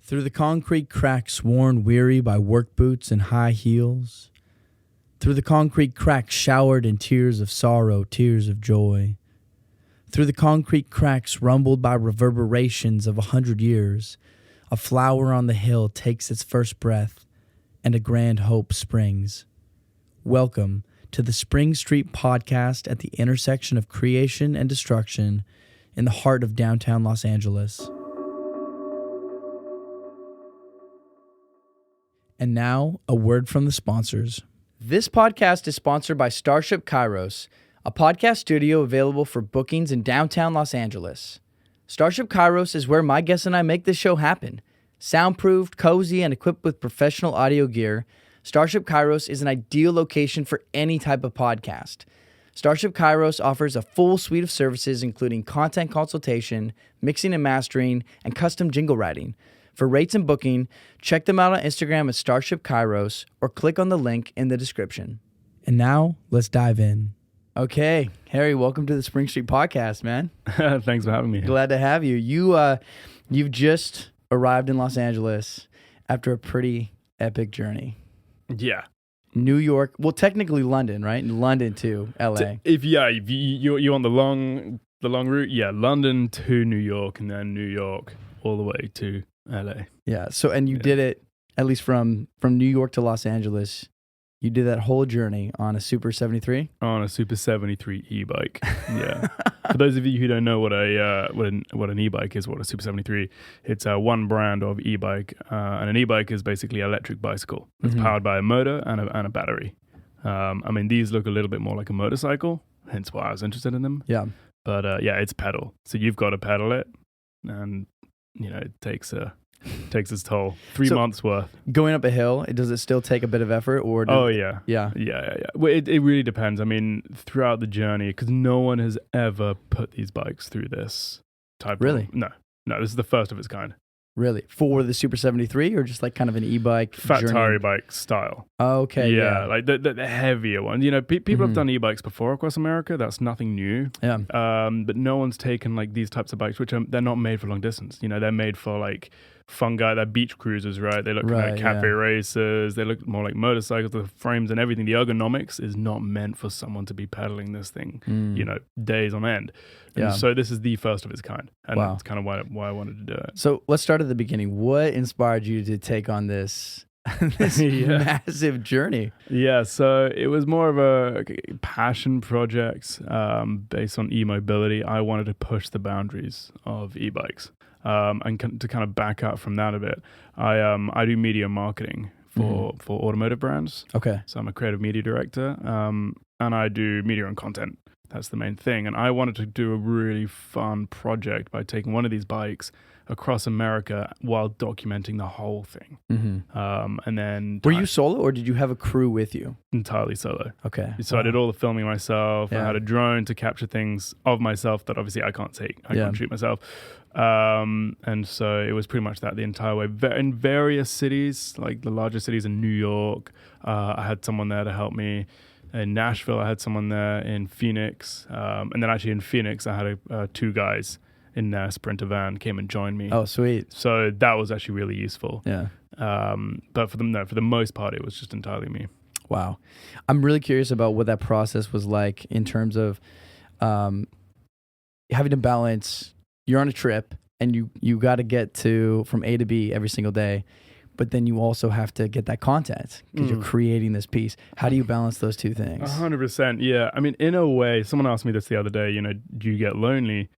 Through the concrete cracks worn weary by work boots and high heels. Through the concrete cracks showered in tears of sorrow, tears of joy. Through the concrete cracks rumbled by reverberations of 100 years, a flower on the hill takes its first breath, and a grand hope springs. Welcome to the Spring Street podcast at the intersection of creation and destruction in the heart of downtown Los Angeles. And now, a word from the sponsors. This podcast is sponsored by Starship Kairos, a podcast studio available for bookings in downtown Los Angeles. Starship Kairos is where my guests and I make this show happen. Soundproofed, cozy, and equipped with professional audio gear, Starship Kairos is an ideal location for any type of podcast. Starship Kairos offers a full suite of services including content consultation, mixing and mastering, and custom jingle writing. For rates and booking, check them out on Instagram at Starship Kairos or click on the link in the description. And now, let's dive in. Okay, Harry, welcome to the Spring Street podcast, man. Thanks for having me. Glad to have you. You've just arrived in Los Angeles after a pretty epic journey. Yeah. New York, well, technically London, right? London to LA. If you want the long route, yeah, London to New York and then New York all the way to LA. Yeah. So, and you did it at least from New York to Los Angeles. You did that whole journey on a Super 73? On a Super 73 e-bike. Yeah. For those of you who don't know what an e-bike is, what a Super 73, it's one brand of e-bike, and an e-bike is basically an electric bicycle. It's powered by a motor and a battery. I mean, these look a little bit more like a motorcycle, hence why I was interested in them. Yeah. But it's pedal. So you've got to pedal it, and it takes its toll. 3 months worth. Going up a hill, does it still take a bit of effort? Or yeah. Yeah. Well, it really depends. I mean, throughout the journey, because no one has ever put these bikes through this type Really? No, this is the first of its kind. Really? For the Super 73 or just like kind of an e-bike Fat journey? tire bike style. Oh, okay. Yeah. Like the heavier ones. People have done e-bikes before across America. That's nothing new. Yeah. But no one's taken like these types of bikes, which they're not made for long distance. They're made for like fun guy, they're beach cruisers, right? They look like cafe racers. They look more like motorcycles. The frames and everything. The ergonomics is not meant for someone to be pedaling this thing, days on end. And so this is the first of its kind, and that's kind of why I wanted to do it. So let's start at the beginning. What inspired you to take on this massive journey? Yeah, so it was more of a passion project based on e-mobility. I wanted to push the boundaries of e-bikes. And to kind of back up from that a bit, I do media marketing for automotive brands. Okay. So I'm a creative media director, and I do media and content. That's the main thing. And I wanted to do a really fun project by taking one of these bikes across America while documenting the whole thing. And then... Were you solo or did you have a crew with you? Entirely solo. Okay. So I did all the filming myself. I had a drone to capture things of myself that obviously I can't take. I can't shoot myself. And so it was pretty much that the entire way. In various cities, like the larger cities in New York, I had someone there to help me. In Nashville, I had someone there. In Phoenix. And then actually in Phoenix, I had two guys in their Sprinter van came and joined me. Oh, sweet. So that was actually really useful. Yeah. But for the most part, it was just entirely me. Wow. I'm really curious about what that process was like in terms of having to balance, you're on a trip and you got to get from A to B every single day, but then you also have to get that content because you're creating this piece. How do you balance those two things? 100%. Yeah. I mean, in a way, someone asked me this the other day, do you get lonely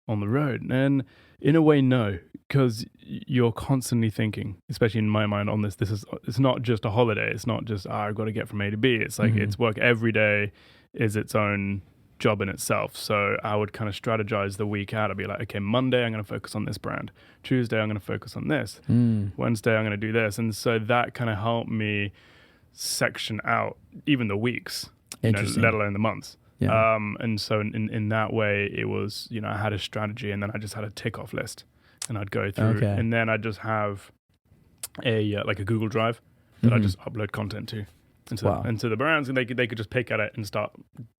on the road? And in a way, no, because you're constantly thinking, especially in my mind on this, it's not just a holiday. It's not just, I've got to get from A to B. It's like, it's work every day is its own job in itself. So I would kind of strategize the week out. I'd be like, okay, Monday, I'm going to focus on this brand. Tuesday, I'm going to focus on this. Wednesday, I'm going to do this. And so that kind of helped me section out even the weeks, let alone the months. Yeah. And so in that way, it was, I had a strategy and then I just had a tick off list and I'd go through and then I'd just have a Google Drive that I just upload content to into the brands, and they could just pick at it and start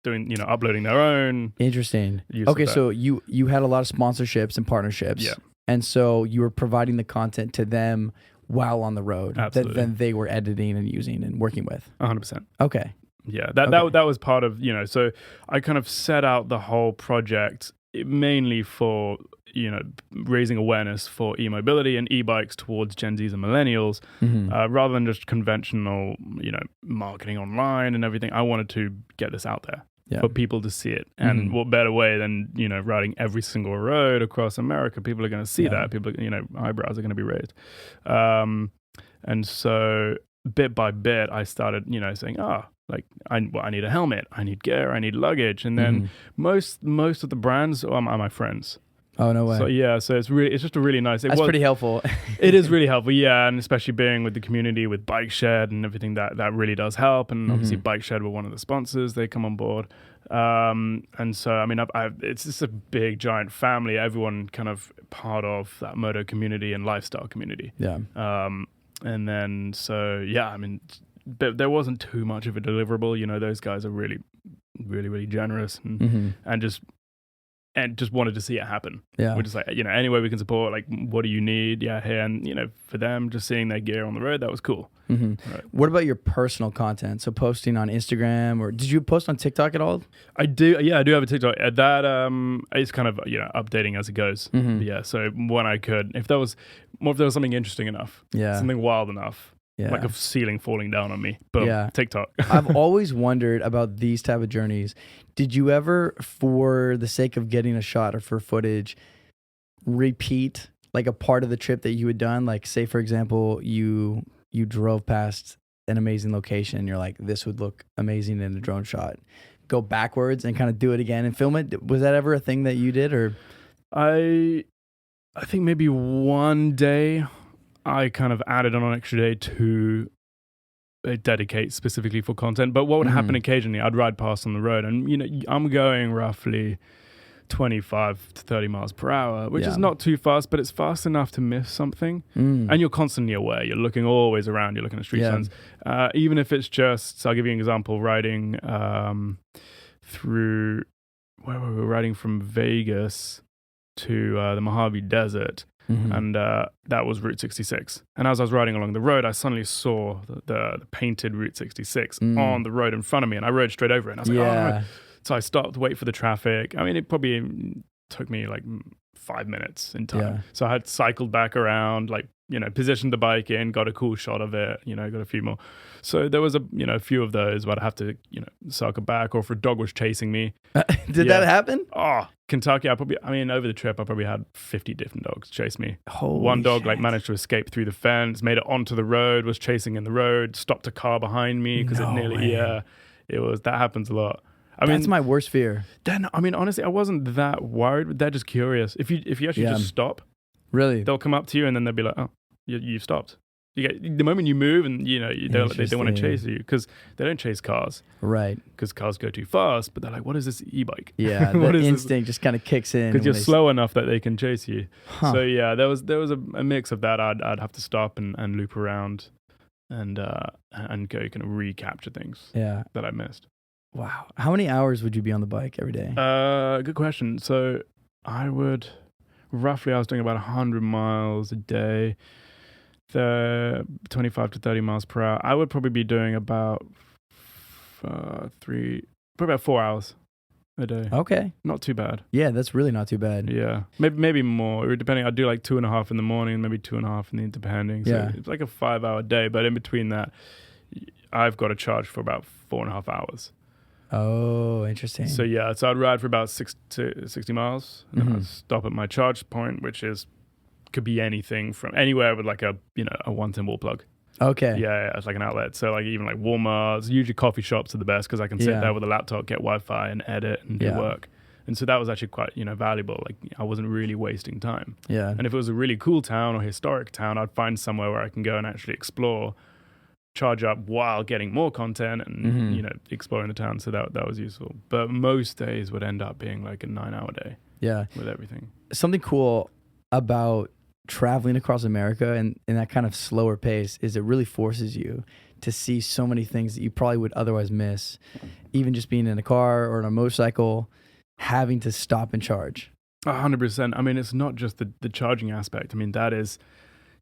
doing, uploading their own. Interesting. Okay, so you had a lot of sponsorships and partnerships. Yeah. And so you were providing the content to them while on the road Absolutely. that then they were editing and using and working with. 100%. Okay. Yeah, that was part of, so I kind of set out the whole project mainly for, raising awareness for e-mobility and e-bikes towards Gen Zs and millennials, rather than just conventional, marketing online and everything. I wanted to get this out there for people to see it. And what better way than, riding every single road across America? People are going to see that. People, eyebrows are going to be raised. And so bit by bit, I started, saying, I need a helmet, I need gear, I need luggage. And then most of the brands are my friends. Oh, no way. So it's just a really nice. That's pretty helpful. It is really helpful, yeah, and especially being with the community, with Bike Shed and everything, that really does help. And obviously, Bike Shed were one of the sponsors; they come on board, and so it's just a big, giant family. Everyone kind of part of that moto community and lifestyle community. Yeah. And then but there wasn't too much of a deliverable. Those guys are really, really, really generous and just wanted to see it happen. Yeah. We're just like, any way we can support, like, what do you need? Yeah, here. And, for them, just seeing their gear on the road, that was cool. Right. What about your personal content? So posting on Instagram, or did you post on TikTok at all? I do. Yeah, I do have a TikTok. That is kind of, updating as it goes. Yeah. So when I could, if there was something interesting enough, something wild enough, like a ceiling falling down on me, boom, TikTok. I've always wondered about these type of journeys. Did you ever, for the sake of getting a shot or for footage, repeat like a part of the trip that you had done? Like, say, for example, you drove past an amazing location and you're like, this would look amazing in a drone shot. Go backwards and kind of do it again and film it. Was that ever a thing that you did? Or I think maybe one day I kind of added on an extra day to dedicate specifically for content. But what would happen occasionally, I'd ride past on the road and, I'm going roughly 25 to 30 miles per hour, which is not too fast, but it's fast enough to miss something. And you're constantly aware. You're looking always around. You're looking at street signs. Even if it's just, so I'll give you an example, riding through, where were we riding from Vegas to the Mojave Desert. And that was Route 66. And as I was riding along the road, I suddenly saw the painted Route 66 on the road in front of me, and I rode straight over it. And I was like, oh, no. So I stopped to wait for the traffic. I mean, it probably took me like 5 minutes in time. Yeah. So I had cycled back around, like, positioned the bike in, got a cool shot of it, got a few more. So there was a few of those where I'd have to, circle back, or if a dog was chasing me. Did that happen? Oh, Kentucky, over the trip, I probably had 50 different dogs chase me. Holy One dog shit. managed to escape through the fence, made it onto the road, was chasing in the road, stopped a car behind me because that happens a lot. That's my worst fear. Then, honestly, I wasn't that worried. They're just curious. If you actually just stop, really, they'll come up to you and then they'll be like, oh, you've stopped. You get the moment you move and they don't want to chase you because they don't chase cars, right? Because cars go too fast. But they're like, what is this e-bike? Yeah, the instinct just kind of kicks in because you're slow enough that they can chase you. Huh. So yeah, there was a mix of that. I'd have to stop and loop around and go kind of recapture things that I missed. Wow, how many hours would you be on the bike every day? Good question. So I was doing about 100 miles a day. 25 to 30 miles per hour. I would probably be doing about 4 hours a day. Okay. Not too bad. Yeah, that's really not too bad. Yeah. Maybe more. Depending, I'd do like 2.5 in the morning, maybe 2.5 in the depending. So it's like a 5-hour day, but in between that, I've got to charge for about 4.5 hours. Oh, interesting. So yeah, so I'd ride for about 60 miles, and then I'd stop at my charge point, which could be anything from anywhere with like a 110 wall plug. Okay. Yeah, it's like an outlet. So like even like Walmart's, usually coffee shops are the best because I can sit there with a laptop, get Wi-Fi, and edit and do work. And so that was actually quite valuable. Like I wasn't really wasting time. Yeah. And if it was a really cool town or historic town, I'd find somewhere where I can go and actually explore, charge up while getting more content and exploring the town. So that was useful. But most days would end up being like a 9-hour day. Yeah. With everything. Something cool about traveling across America and in that kind of slower pace is it really forces you to see so many things that you probably would otherwise miss. Even just being in a car or on a motorcycle, having to stop and charge. 100%. I mean, it's not just the charging aspect. I mean, that is,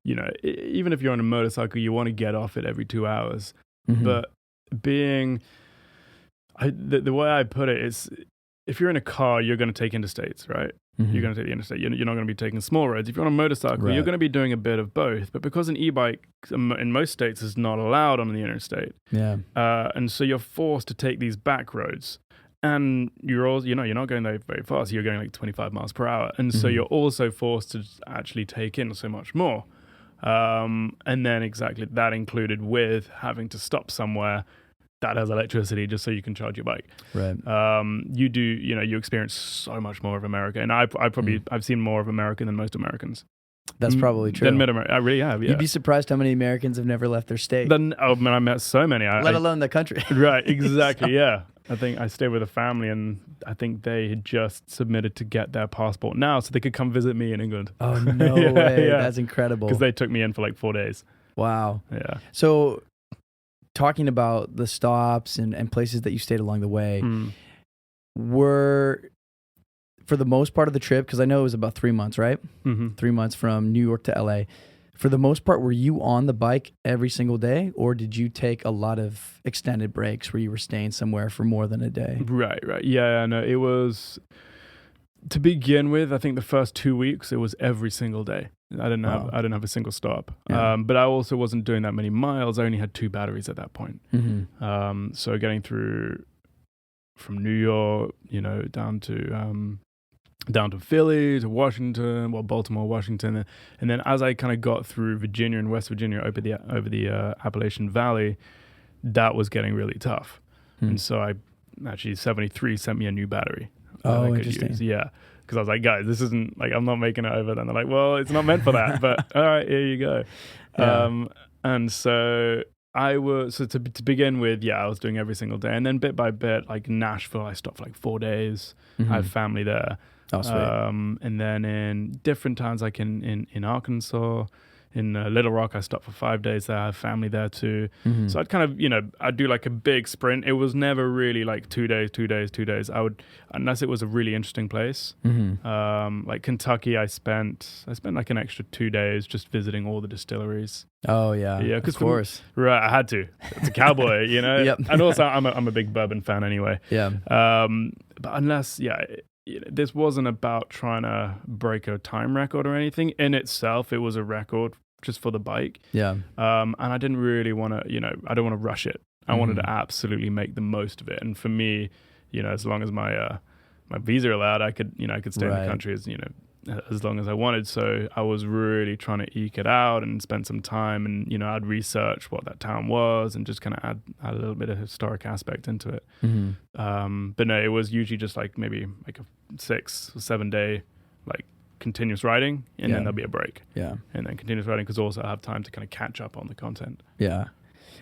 even if you're on a motorcycle, you want to get off it every 2 hours. Mm-hmm. But the way I put it is, if you're in a car, you're going to take interstates, right? Mm-hmm. You're going to take the interstate. You're not going to be taking small roads. If you're on a motorcycle, Right. you're going to be doing a bit of both. But because an e-bike in most states is not allowed on the interstate, Yeah. and so you're forced to take these back roads, and you're not going there very fast. You're going like 25 miles per hour, and so Mhm. you're also forced to actually take in so much more. And then exactly that included with having to stop somewhere that has electricity just so you can charge your bike. Right. You experience so much more of America, and I've seen more of America than most Americans. That's probably true. Than mid-America. I really have, yeah. You'd be surprised how many Americans have never left their state, I met so many. let alone the country. Right, exactly, yeah. I think I stayed with a family, and I think they had just submitted to get their passport now so they could come visit me in England. Oh, no way. Yeah. That's incredible. Because they took me in for like 4 days. Wow. Yeah. So talking about the stops and places that you stayed along the way, were, for the most part of the trip, because I know it was about 3 months, right? Mm-hmm. 3 months from New York to LA. For the most part, were you on the bike every single day, or did you take a lot of extended breaks where you were staying somewhere for more than a day? Right. Yeah, no, it was, to begin with, I think the first 2 weeks, it was every single day. I didn't have a single stop. Yeah. But I also wasn't doing that many miles. I only had 2 batteries at that point. Mm-hmm. So getting through from New York, down to Philly, to Washington, Baltimore, Washington, and then as I kind of got through Virginia and West Virginia over the Appalachian Valley, that was getting really tough. And so 73 sent me a new battery. Oh, interesting. Yeah. Because I was like, guys, this isn't like, I'm not making it over. Then they're like, well, it's not meant for that. But all right, here you go. Yeah. And so to begin with, I was doing every single day. And then bit by bit, like Nashville, I stopped for like 4 days. Mm-hmm. I have family there. Oh, sweet. And then in different towns, like in Arkansas, in Little Rock, I stopped for 5 days there. I have family there too. Mm-hmm. So I'd kind of, I'd do like a big sprint. It was never really like 2 days. I would, unless it was a really interesting place. Mm-hmm. Like Kentucky, I spent like an extra 2 days just visiting all the distilleries. Oh yeah, Yeah, of course. Right, I had to. It's a cowboy, Yep. And also I'm a big bourbon fan anyway. Yeah. But unless, this wasn't about trying to break a time record or anything. In itself, it was a record just for the bike. Yeah. And I didn't really want to, I don't want to rush it. I wanted to absolutely make the most of it. And for me, as long as my visa allowed, I could stay in the country as long as I wanted. So I was really trying to eke it out and spend some time, and I'd research what that town was and just kind of add a little bit of historic aspect into it. Mm-hmm. But no, it was usually just like maybe like a 6 or 7 day like continuous riding, and then there'll be a break. Yeah. And then continuous riding, because also I have time to kind of catch up on the content. Yeah.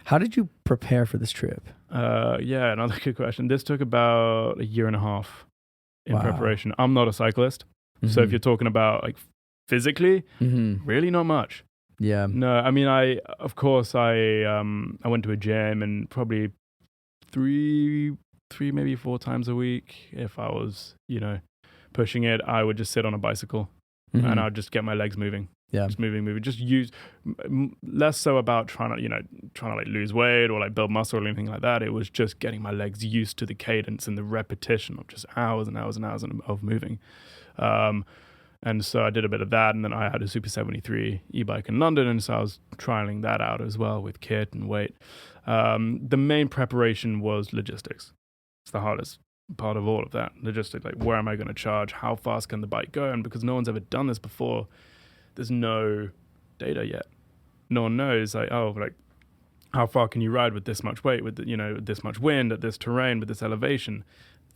How did you prepare for this trip? Another good question. This took about 1.5 years in preparation. I'm not a cyclist. Mm-hmm. So if you're talking about like physically, really not much. Yeah. No, I mean, I went to a gym, and probably three, maybe 4 times a week. If I was, pushing it, I would just sit on a bicycle and I'd just get my legs moving. Yeah. Just moving. Just use less so about trying to like lose weight or like build muscle or anything like that. It was just getting my legs used to the cadence and the repetition of just hours and hours and hours of moving. And so I did a bit of that, and then I had a Super 73 e-bike in London, and so I was trialing that out as well with kit and weight. The main preparation was logistics. It's the hardest part of all of that. Logistics, like where am I going to charge? How fast can the bike go? And because no one's ever done this before, there's no data yet. No one knows like how far can you ride with this much weight, with this much wind, at this terrain, with this elevation.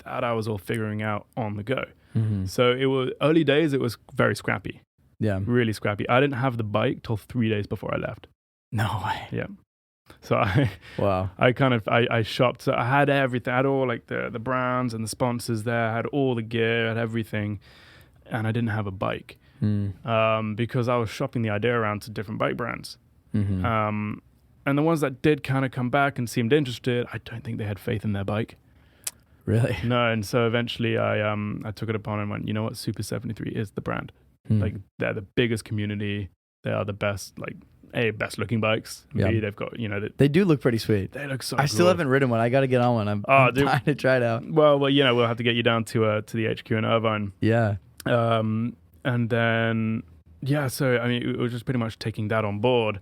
That I was all figuring out on the go. Mm-hmm. So it was early days. It was very scrappy. Yeah. Really scrappy. I didn't have the bike till 3 days before I left. No way. Yeah. So I shopped. So I had everything. I had all like the brands and the sponsors there. I had all the gear, I had everything. And I didn't have a bike. Because I was shopping the idea around to different bike brands. Mm-hmm. And the ones that did kind of come back and seemed interested, I don't think they had faith in their bike. Really? No, and so eventually I took it upon and went, you know what, Super 73 is the brand. Like they're the biggest community. They are the best, like A, best looking bikes. Yeah. B, they've got, you know, they do look pretty sweet. they look so I still cool. haven't ridden one. I got to get on one. I'm dude. dying to try it out. Well, you know, we'll have to get you down to the HQ in Irvine. Yeah. And then, yeah, so I mean, it was just pretty much taking that on board.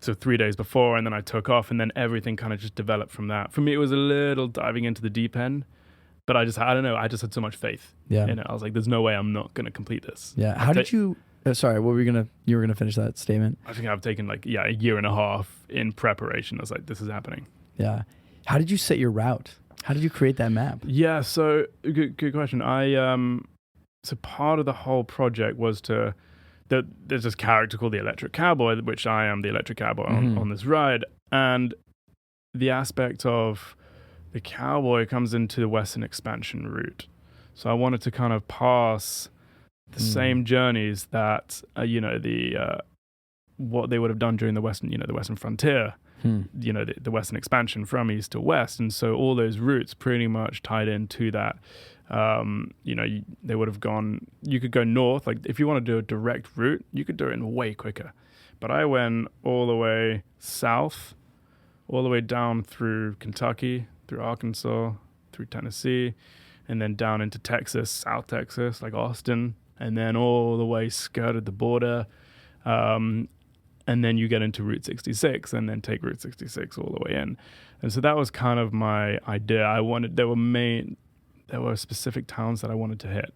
So 3 days before, and then I took off, and then everything kind of just developed from that. For me, it was a little diving into the deep end, but I don't know, I just had so much faith in it. I was like, there's no way I'm not going to complete this. Yeah. How did you, sorry, what were you were going to finish that statement? I think I've taken like, a year and a half in preparation. I was like, this is happening. Yeah. How did you set your route? How did you create that map? Yeah, so good question. So part of the whole project was there's this character called the Electric Cowboy, which I am the Electric Cowboy on this ride. And the aspect of the cowboy comes into the Western expansion route. So I wanted to kind of pass the same journeys that, what they would have done during the Western frontier, the Western expansion from east to west. And so all those routes pretty much tied into that. They would have gone, you could go north, like if you want to do a direct route, you could do it in way quicker. But I went all the way south, all the way down through Kentucky, through Arkansas, through Tennessee, and then down into Texas, South Texas, like Austin, and then all the way skirted the border. And then you get into Route 66 and then take Route 66 all the way in. And so that was kind of my idea. There were specific towns that I wanted to hit.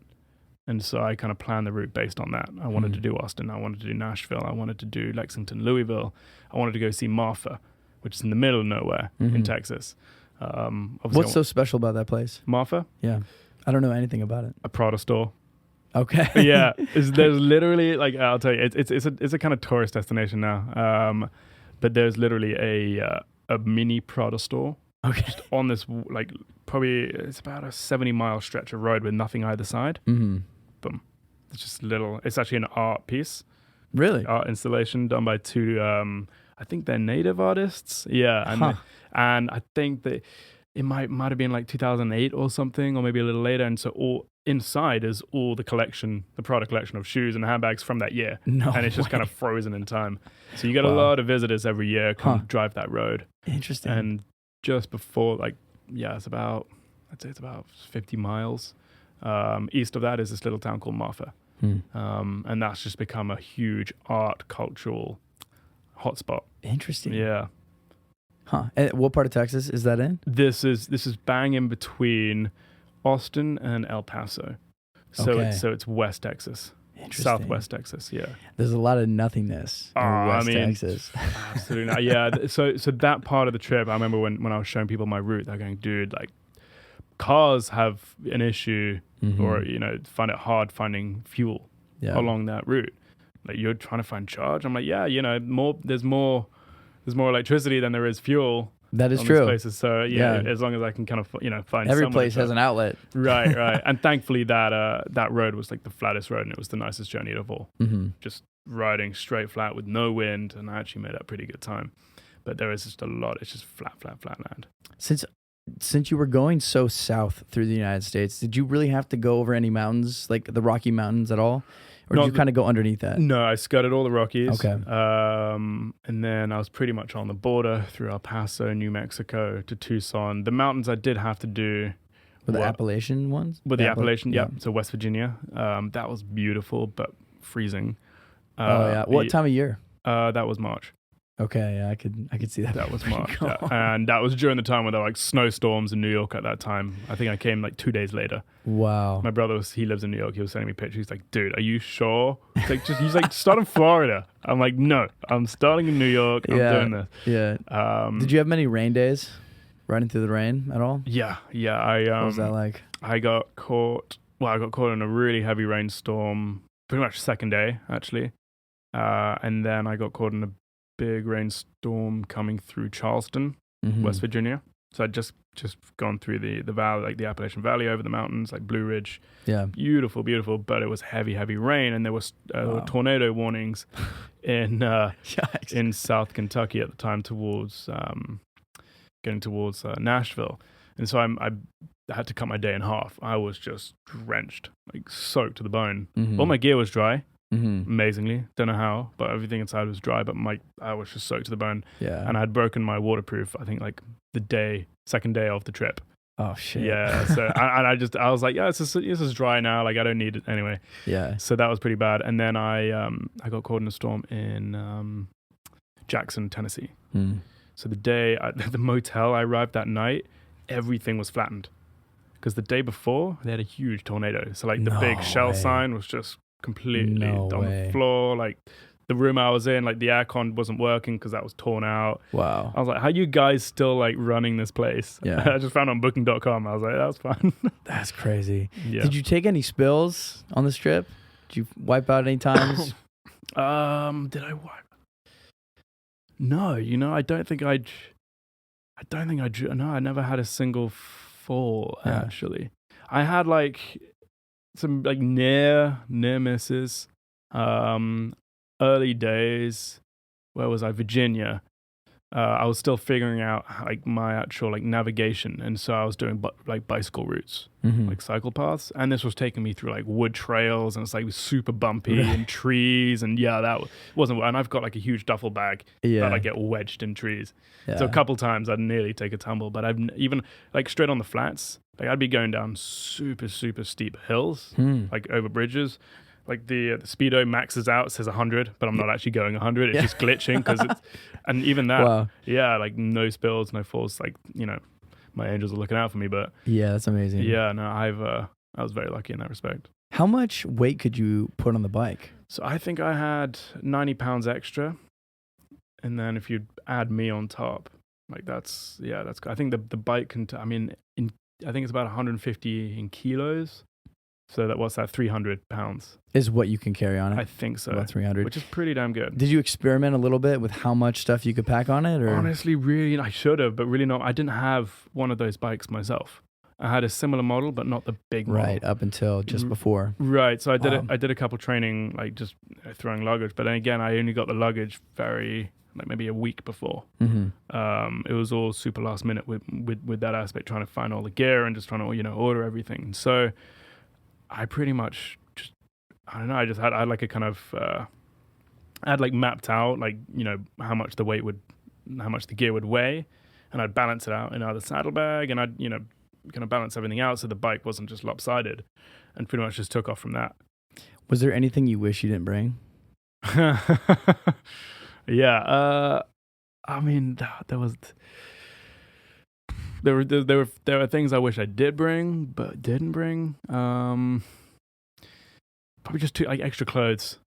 And so I kind of planned the route based on that. I wanted to do Austin. I wanted to do Nashville. I wanted to do Lexington, Louisville. I wanted to go see Marfa, which is in the middle of nowhere in Texas. What's so special about that place? Marfa? Yeah. I don't know anything about it. A Prada store. Okay. Yeah. There's literally, like, I'll tell you, it's a kind of tourist destination now. But there's literally a mini Prada store. Okay. Just on this, like, probably it's about a 70-mile stretch of road with nothing either side. Boom. It's just it's actually an art piece. Really? Art installation done by two, I think they're native artists. Yeah. And I think that it might have been like 2008 or something, or maybe a little later. And so all inside is all the product collection of shoes and handbags from that year. And it's just kind of frozen in time. So you get a lot of visitors every year come drive that road. Interesting. And just before, like, I'd say it's about 50 miles. East of that is this little town called Marfa. And that's just become a huge art, cultural hotspot. Interesting. Yeah. Huh. And what part of Texas is that in? This is bang in between Austin and El Paso. So it's West Texas. Southwest Texas, yeah. There's a lot of nothingness in West Texas. Absolutely not. Yeah. So that part of the trip, I remember when I was showing people my route, they're going, dude, like, cars have an issue or, find it hard finding fuel along that route. Like, you're trying to find charge. I'm like, yeah, there's more electricity than there is fuel. That is true. Places. So as long as I can kind of find every place has an outlet. Right. And thankfully that road was like the flattest road, and it was the nicest journey of all. Just riding straight flat with no wind, and I actually made a pretty good time. But there is just a lot. It's just flat land. Since you were going so south through the United States, did you really have to go over any mountains, like the Rocky Mountains at all? Or did you kind of go underneath that? No, I skirted all the Rockies. Okay. And then I was pretty much on the border through El Paso, New Mexico to Tucson. The mountains I did have to do were the Appalachian ones? With the Appalachian, yeah. So West Virginia. That was beautiful, but freezing. What time of year? That was March. Okay, yeah, I could see that. That was March, yeah. And that was during the time when there were like snowstorms in New York at that time. I think I came like 2 days later. Wow. My brother he lives in New York. He was sending me pictures. He's like, dude, are you sure? He's like, start in Florida. I'm like, no, I'm starting in New York. I'm doing this. Yeah. Did you have many rain days? Riding through the rain at all? Yeah. What was that like? I got caught in a really heavy rainstorm pretty much second day, actually. And then I got caught in a big rainstorm coming through Charleston, West Virginia. So I'd just gone through the valley, like the Appalachian Valley, over the mountains, like Blue Ridge. Yeah. Beautiful, but it was heavy rain, and there was tornado warnings in South Kentucky at the time getting towards Nashville. And so I had to cut my day in half. I was just drenched, like soaked to the bone. All my gear was dry, amazingly. Don't know how, but everything inside was dry. But I was just soaked to the bone. Yeah. And I had broken my waterproof, I think, like the second day of the trip. Oh shit. Yeah. So I was like, yeah, this is dry now. Like I don't need it anyway. Yeah. So that was pretty bad. And then I got caught in a storm in Jackson, Tennessee. So the motel I arrived that night, everything was flattened because the day before they had a huge tornado. So like the big shell sign was just completely on the floor. Like the room I was in, like the aircon wasn't working because that was torn out. Wow. I was like, how you guys still like running this place? Yeah. I just found it on booking.com. I was like, that's fun. That's crazy. Yeah. Did you take any spills on this trip? Did you wipe out any times? Did I wipe? No, I don't think I never had a single fall actually. I had like some like near misses. Early days, where was I? Virginia. I was still figuring out like my actual like navigation, and so I was doing like bicycle routes, like cycle paths, and this was taking me through like wood trails, and it's like super bumpy and trees, and that wasn't. And I've got like a huge duffel bag that I get wedged in trees. Yeah. So a couple times I'd nearly take a tumble, but I've even like straight on the flats, like I'd be going down super steep hills, like over bridges. Like the speedo maxes out, it says 100, but I'm not actually going 100. It's just glitching because and even that, like no spills, no falls. Like my angels are looking out for me. But that's amazing. Yeah, no, I was very lucky in that respect. How much weight could you put on the bike? So I think I had 90 pounds extra, and then if you add me on top, like that's. I think the bike can. I think it's about 150 in kilos. So what's that? 300 pounds is what you can carry on it. I think so. About 300, which is pretty damn good. Did you experiment a little bit with how much stuff you could pack on it? Or honestly, really, I should have, but really not. I didn't have one of those bikes myself. I had a similar model, but not the big model. Right, up until just before. Right. So I did a couple training, like just throwing luggage, but then again, I only got the luggage maybe a week before. It was all super last minute with that aspect, trying to find all the gear and just trying to order everything. So I pretty much just, I don't know, I had like a kind of, I had like mapped out like, how much the gear would weigh, and I'd balance it out in either saddlebag, and I'd, kind of balance everything out so the bike wasn't just lopsided, and pretty much just took off from that. Was there anything you wish you didn't bring? Yeah. I mean, there were things I wish I did bring, but didn't bring. Probably just too extra clothes,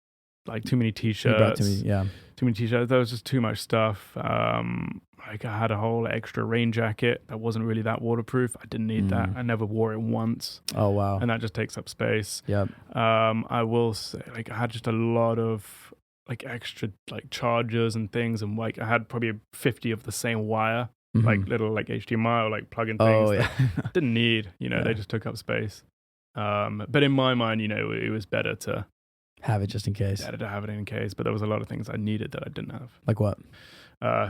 like too many t-shirts. Too many t-shirts. There was just too much stuff. I had a whole extra rain jacket that wasn't really that waterproof. I didn't need that. I never wore it once. Oh wow! And that just takes up space. Yep. I will say, I had just a lot of extra chargers and things, and I had probably 50 of the same wire. Little HDMI or plug-in things that didn't need, they just took up space. But in my mind, it was better to have it just in case. Better to have it in case, but there was a lot of things I needed that I didn't have. Like what?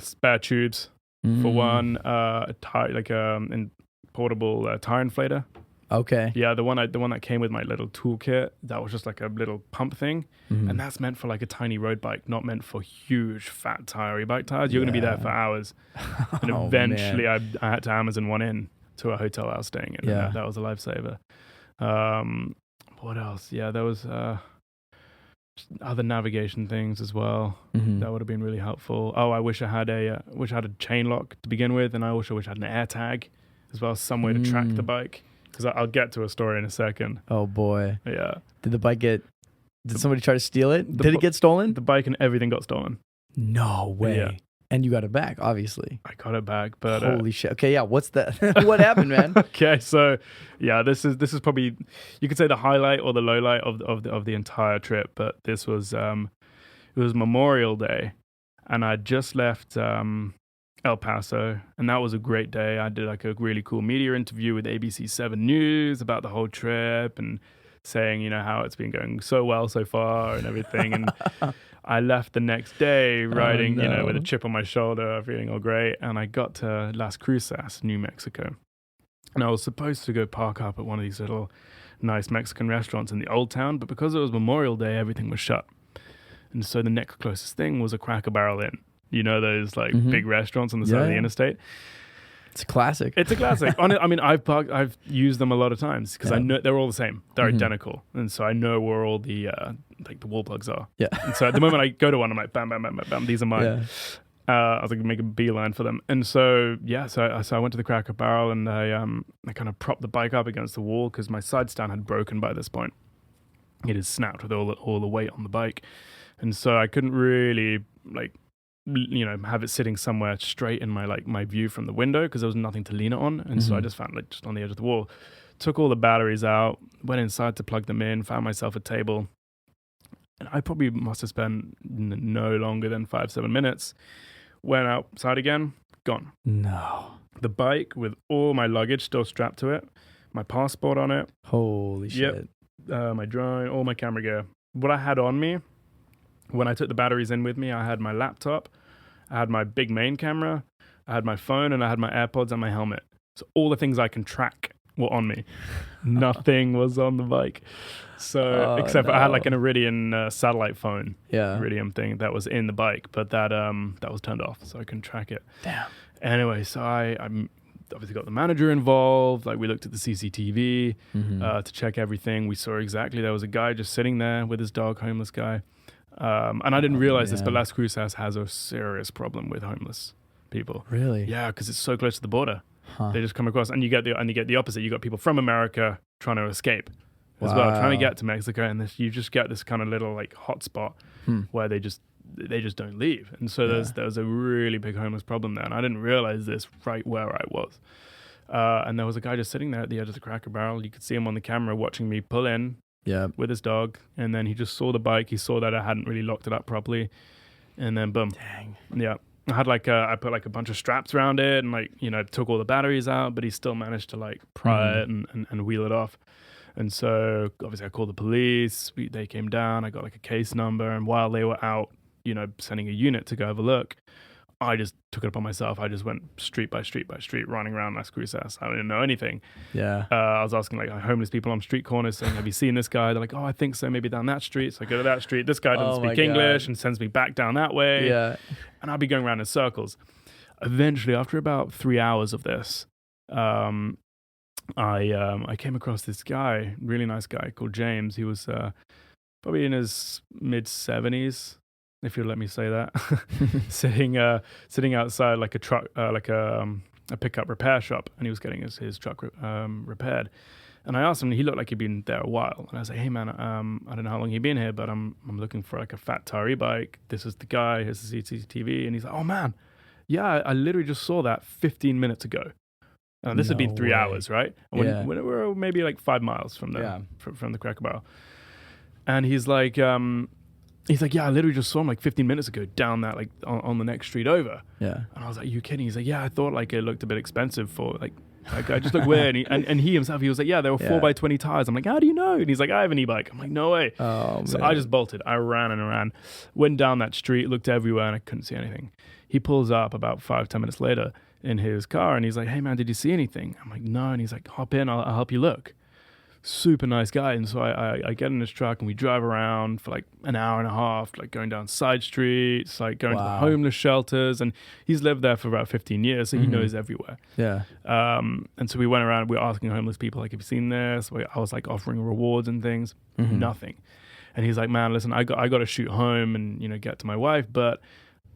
Spare tubes for one, in portable tire inflator. Okay. Yeah, the one that came with my little toolkit, that was just like a little pump thing, and that's meant for like a tiny road bike, not meant for huge fat tire bike tires. You're going to be there for hours, and eventually I had to Amazon one in to a hotel I was staying in. And that was a lifesaver. What else? Yeah, there was other navigation things as well. That would have been really helpful. Oh, I wish I had a chain lock to begin with, and I wish I had an air tag as well, some way to track the bike. Because I'll get to a story in a second. Oh boy. Yeah. Did somebody try to steal it? Did it get stolen? The bike and everything got stolen. No way. Yeah. And you got it back, obviously. I got it back, but holy shit. Okay, yeah. What's that? What happened, man? Okay, so yeah, this is probably, you could say, the highlight or the low light of the entire trip. But this was it was Memorial Day, and I just left El Paso, and that was a great day. I did a really cool media interview with ABC 7 News about the whole trip and saying, how it's been going so well so far and everything. And I left the next day riding, with a chip on my shoulder, feeling all great. And I got to Las Cruces, New Mexico. And I was supposed to go park up at one of these little nice Mexican restaurants in the old town, but because it was Memorial Day, everything was shut. And so the next closest thing was a Cracker Barrel Inn. You know, those like big restaurants on the side of the interstate. It's a classic. It's a classic. I mean, I've used them a lot of times because I know they're all the same. They're identical, and so I know where all the like the wall plugs are. Yeah. And so at the moment I go to one, I'm like, bam, bam, bam, bam, bam. These are mine. Yeah. I was like, make a beeline for them, and so I went to the Cracker Barrel, and I kind of propped the bike up against the wall because my side stand had broken by this point. It had snapped with all the weight on the bike, and so I couldn't really have it sitting somewhere straight in my view from the window because there was nothing to lean it on, and so I just found just on the edge of the wall. Took all the batteries out, went inside to plug them in, found myself a table, and I probably must have spent no longer than 5-7 minutes. Went outside again, gone. No. The bike with all my luggage still strapped to it, my passport on it. Holy shit. My drone, all my camera gear. What I had on me, when I took the batteries in with me, I had my laptop, I had my big main camera, I had my phone, and I had my AirPods and my helmet. So all the things I can track were on me. Nothing was on the bike. So except for I had like an Iridium satellite phone, Iridium thing that was in the bike, but that was turned off, so I couldn't track it. Damn. Anyway, so I obviously got the manager involved. Like we looked at the CCTV to check everything. We saw exactly there was a guy just sitting there with his dog, homeless guy. And I didn't realize this, but Las Cruces has a serious problem with homeless people. Really? Yeah, because it's so close to the border. They just come across, and you get the opposite. You got people from America trying to escape as well, trying to get to Mexico, and you just get this kind of little like hotspot where they just don't leave. And so there's a really big homeless problem there, and I didn't realize this right where I was. And there was a guy just sitting there at the edge of the Cracker Barrel. You could see him on the camera watching me pull in with his dog, and then he just saw the bike. He saw that I hadn't really locked it up properly, and then boom. Dang. Yeah. I had I put like a bunch of straps around it and took all the batteries out, but he still managed to like pry it and wheel it off. And so obviously I called the police. They came down. I got like a case number, and while they were out, sending a unit to go have a look, I just took it upon myself. I just went street by street by street, running around Las Cruces. I didn't know anything. Yeah. I was asking like homeless people on street corners saying, have you seen this guy? They're like, oh, I think so. Maybe down that street. So I go to that street. This guy doesn't speak English and sends me back down that way. Yeah. And I'll be going around in circles. Eventually, after about 3 hours of this, I came across this guy, really nice guy called James. He was probably in his mid-70s. If you'll let me say that, sitting outside like a truck, a pickup repair shop, and he was getting his truck repaired. And I asked him, he looked like he'd been there a while. And I was like, hey man, I don't know how long you've been here, but I'm looking for like a fat tire e-bike. This is the guy, here's the CCTV. And he's like, oh man, yeah, I literally just saw that 15 minutes ago. And this had been 3 hours, right? When we were maybe like 5 miles from from the Cracker Barrel. And he's like, yeah, I literally just saw him like 15 minutes ago down that like on the next street over. Yeah. And I was like, you kidding? He's like, yeah, I thought like it looked a bit expensive for like I just looked weird. And he himself, he was like, yeah, there were 4x20 tires. I'm like, how do you know? And he's like, I have an e-bike. I'm like, no way. Oh, so man. I just bolted. I ran and ran, went down that street, looked everywhere, and I couldn't see anything. He pulls up about 5-10 minutes later in his car, and he's like, hey man, did you see anything? I'm like, no. And he's like, hop in, I'll help you look. Super nice guy. And so I get in his truck and we drive around for like an hour and a half, like going down side streets, like going to the homeless shelters. And he's lived there for about 15 years, so he knows everywhere. Yeah. And so we went around, we were asking homeless people, like, have you seen this? I was like offering rewards and things. Nothing. And he's like, man, listen, I got to shoot home and, get to my wife, but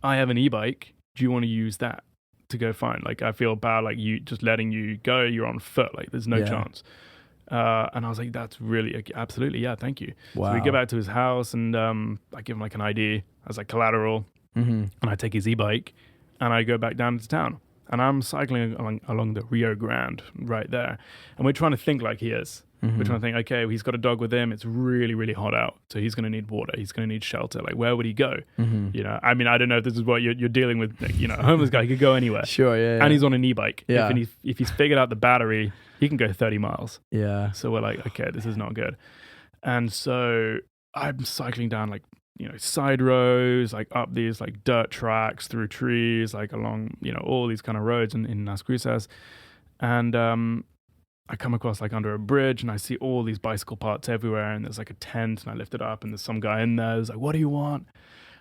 I have an e-bike. Do you want to use that to go find? Like, I feel bad, like you just letting you go, you're on foot. Like there's no chance. And I was like, that's really, absolutely, yeah, thank you. Wow. So we go back to his house and I give him like an ID as like collateral, and I take his e-bike and I go back down into town. And I'm cycling along the Rio Grande right there. And we're trying to think like he is. We're trying to think, okay, he's got a dog with him. It's really, really hot out. So he's going to need water. He's going to need shelter. Like, where would he go? I mean, I don't know if this is what you're dealing with. Like, a homeless guy, he could go anywhere. Sure, yeah. And he's on an e-bike. Yeah. If he's figured out the battery, he can go 30 miles. Yeah. So we're like, okay, this is not good. And so I'm cycling down like, side roads, like up these like dirt tracks through trees, like along, all these kind of roads in Las Cruces. And I come across like under a bridge and I see all these bicycle parts everywhere, and there's like a tent, and I lift it up and there's some guy in there who's like, what do you want?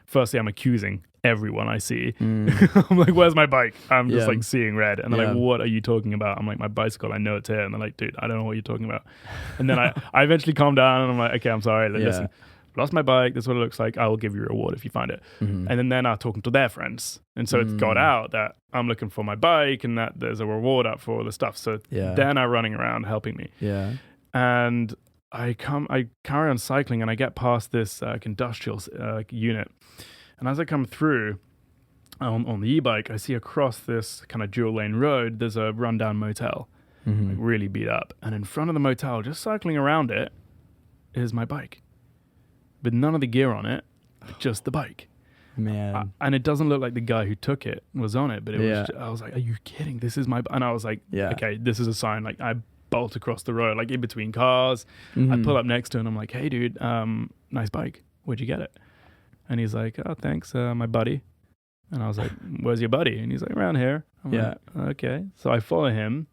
Firstly, I'm accusing everyone I see. I'm like, where's my bike? I'm just like seeing red. And they're like, what are you talking about? I'm like, my bicycle, I know it's here. And they're like, dude, I don't know what you're talking about. And then I eventually calm down and I'm like, okay, I'm sorry. Listen, lost my bike. This is what it looks like. I will give you a reward if you find it. And then they're now talking to their friends. And so it's got out that I'm looking for my bike and that there's a reward up for all the stuff. So they're now running around helping me. And I carry on cycling and I get past this industrial unit. And as I come through on the e-bike, I see across this kind of dual lane road, there's a rundown motel, like really beat up. And in front of the motel, just cycling around it, is my bike. With none of the gear on it, just the bike. Man. And it doesn't look like the guy who took it was on it, but it was. I was like, are you kidding? This is my bike. And I was like, okay, this is a sign. Like I bolt across the road, like in between cars. I pull up next to him. I'm like, hey, dude, nice bike. Where'd you get it? And he's like, oh, thanks, my buddy. And I was like, where's your buddy? And he's like, around here. I'm like, okay. So I follow him.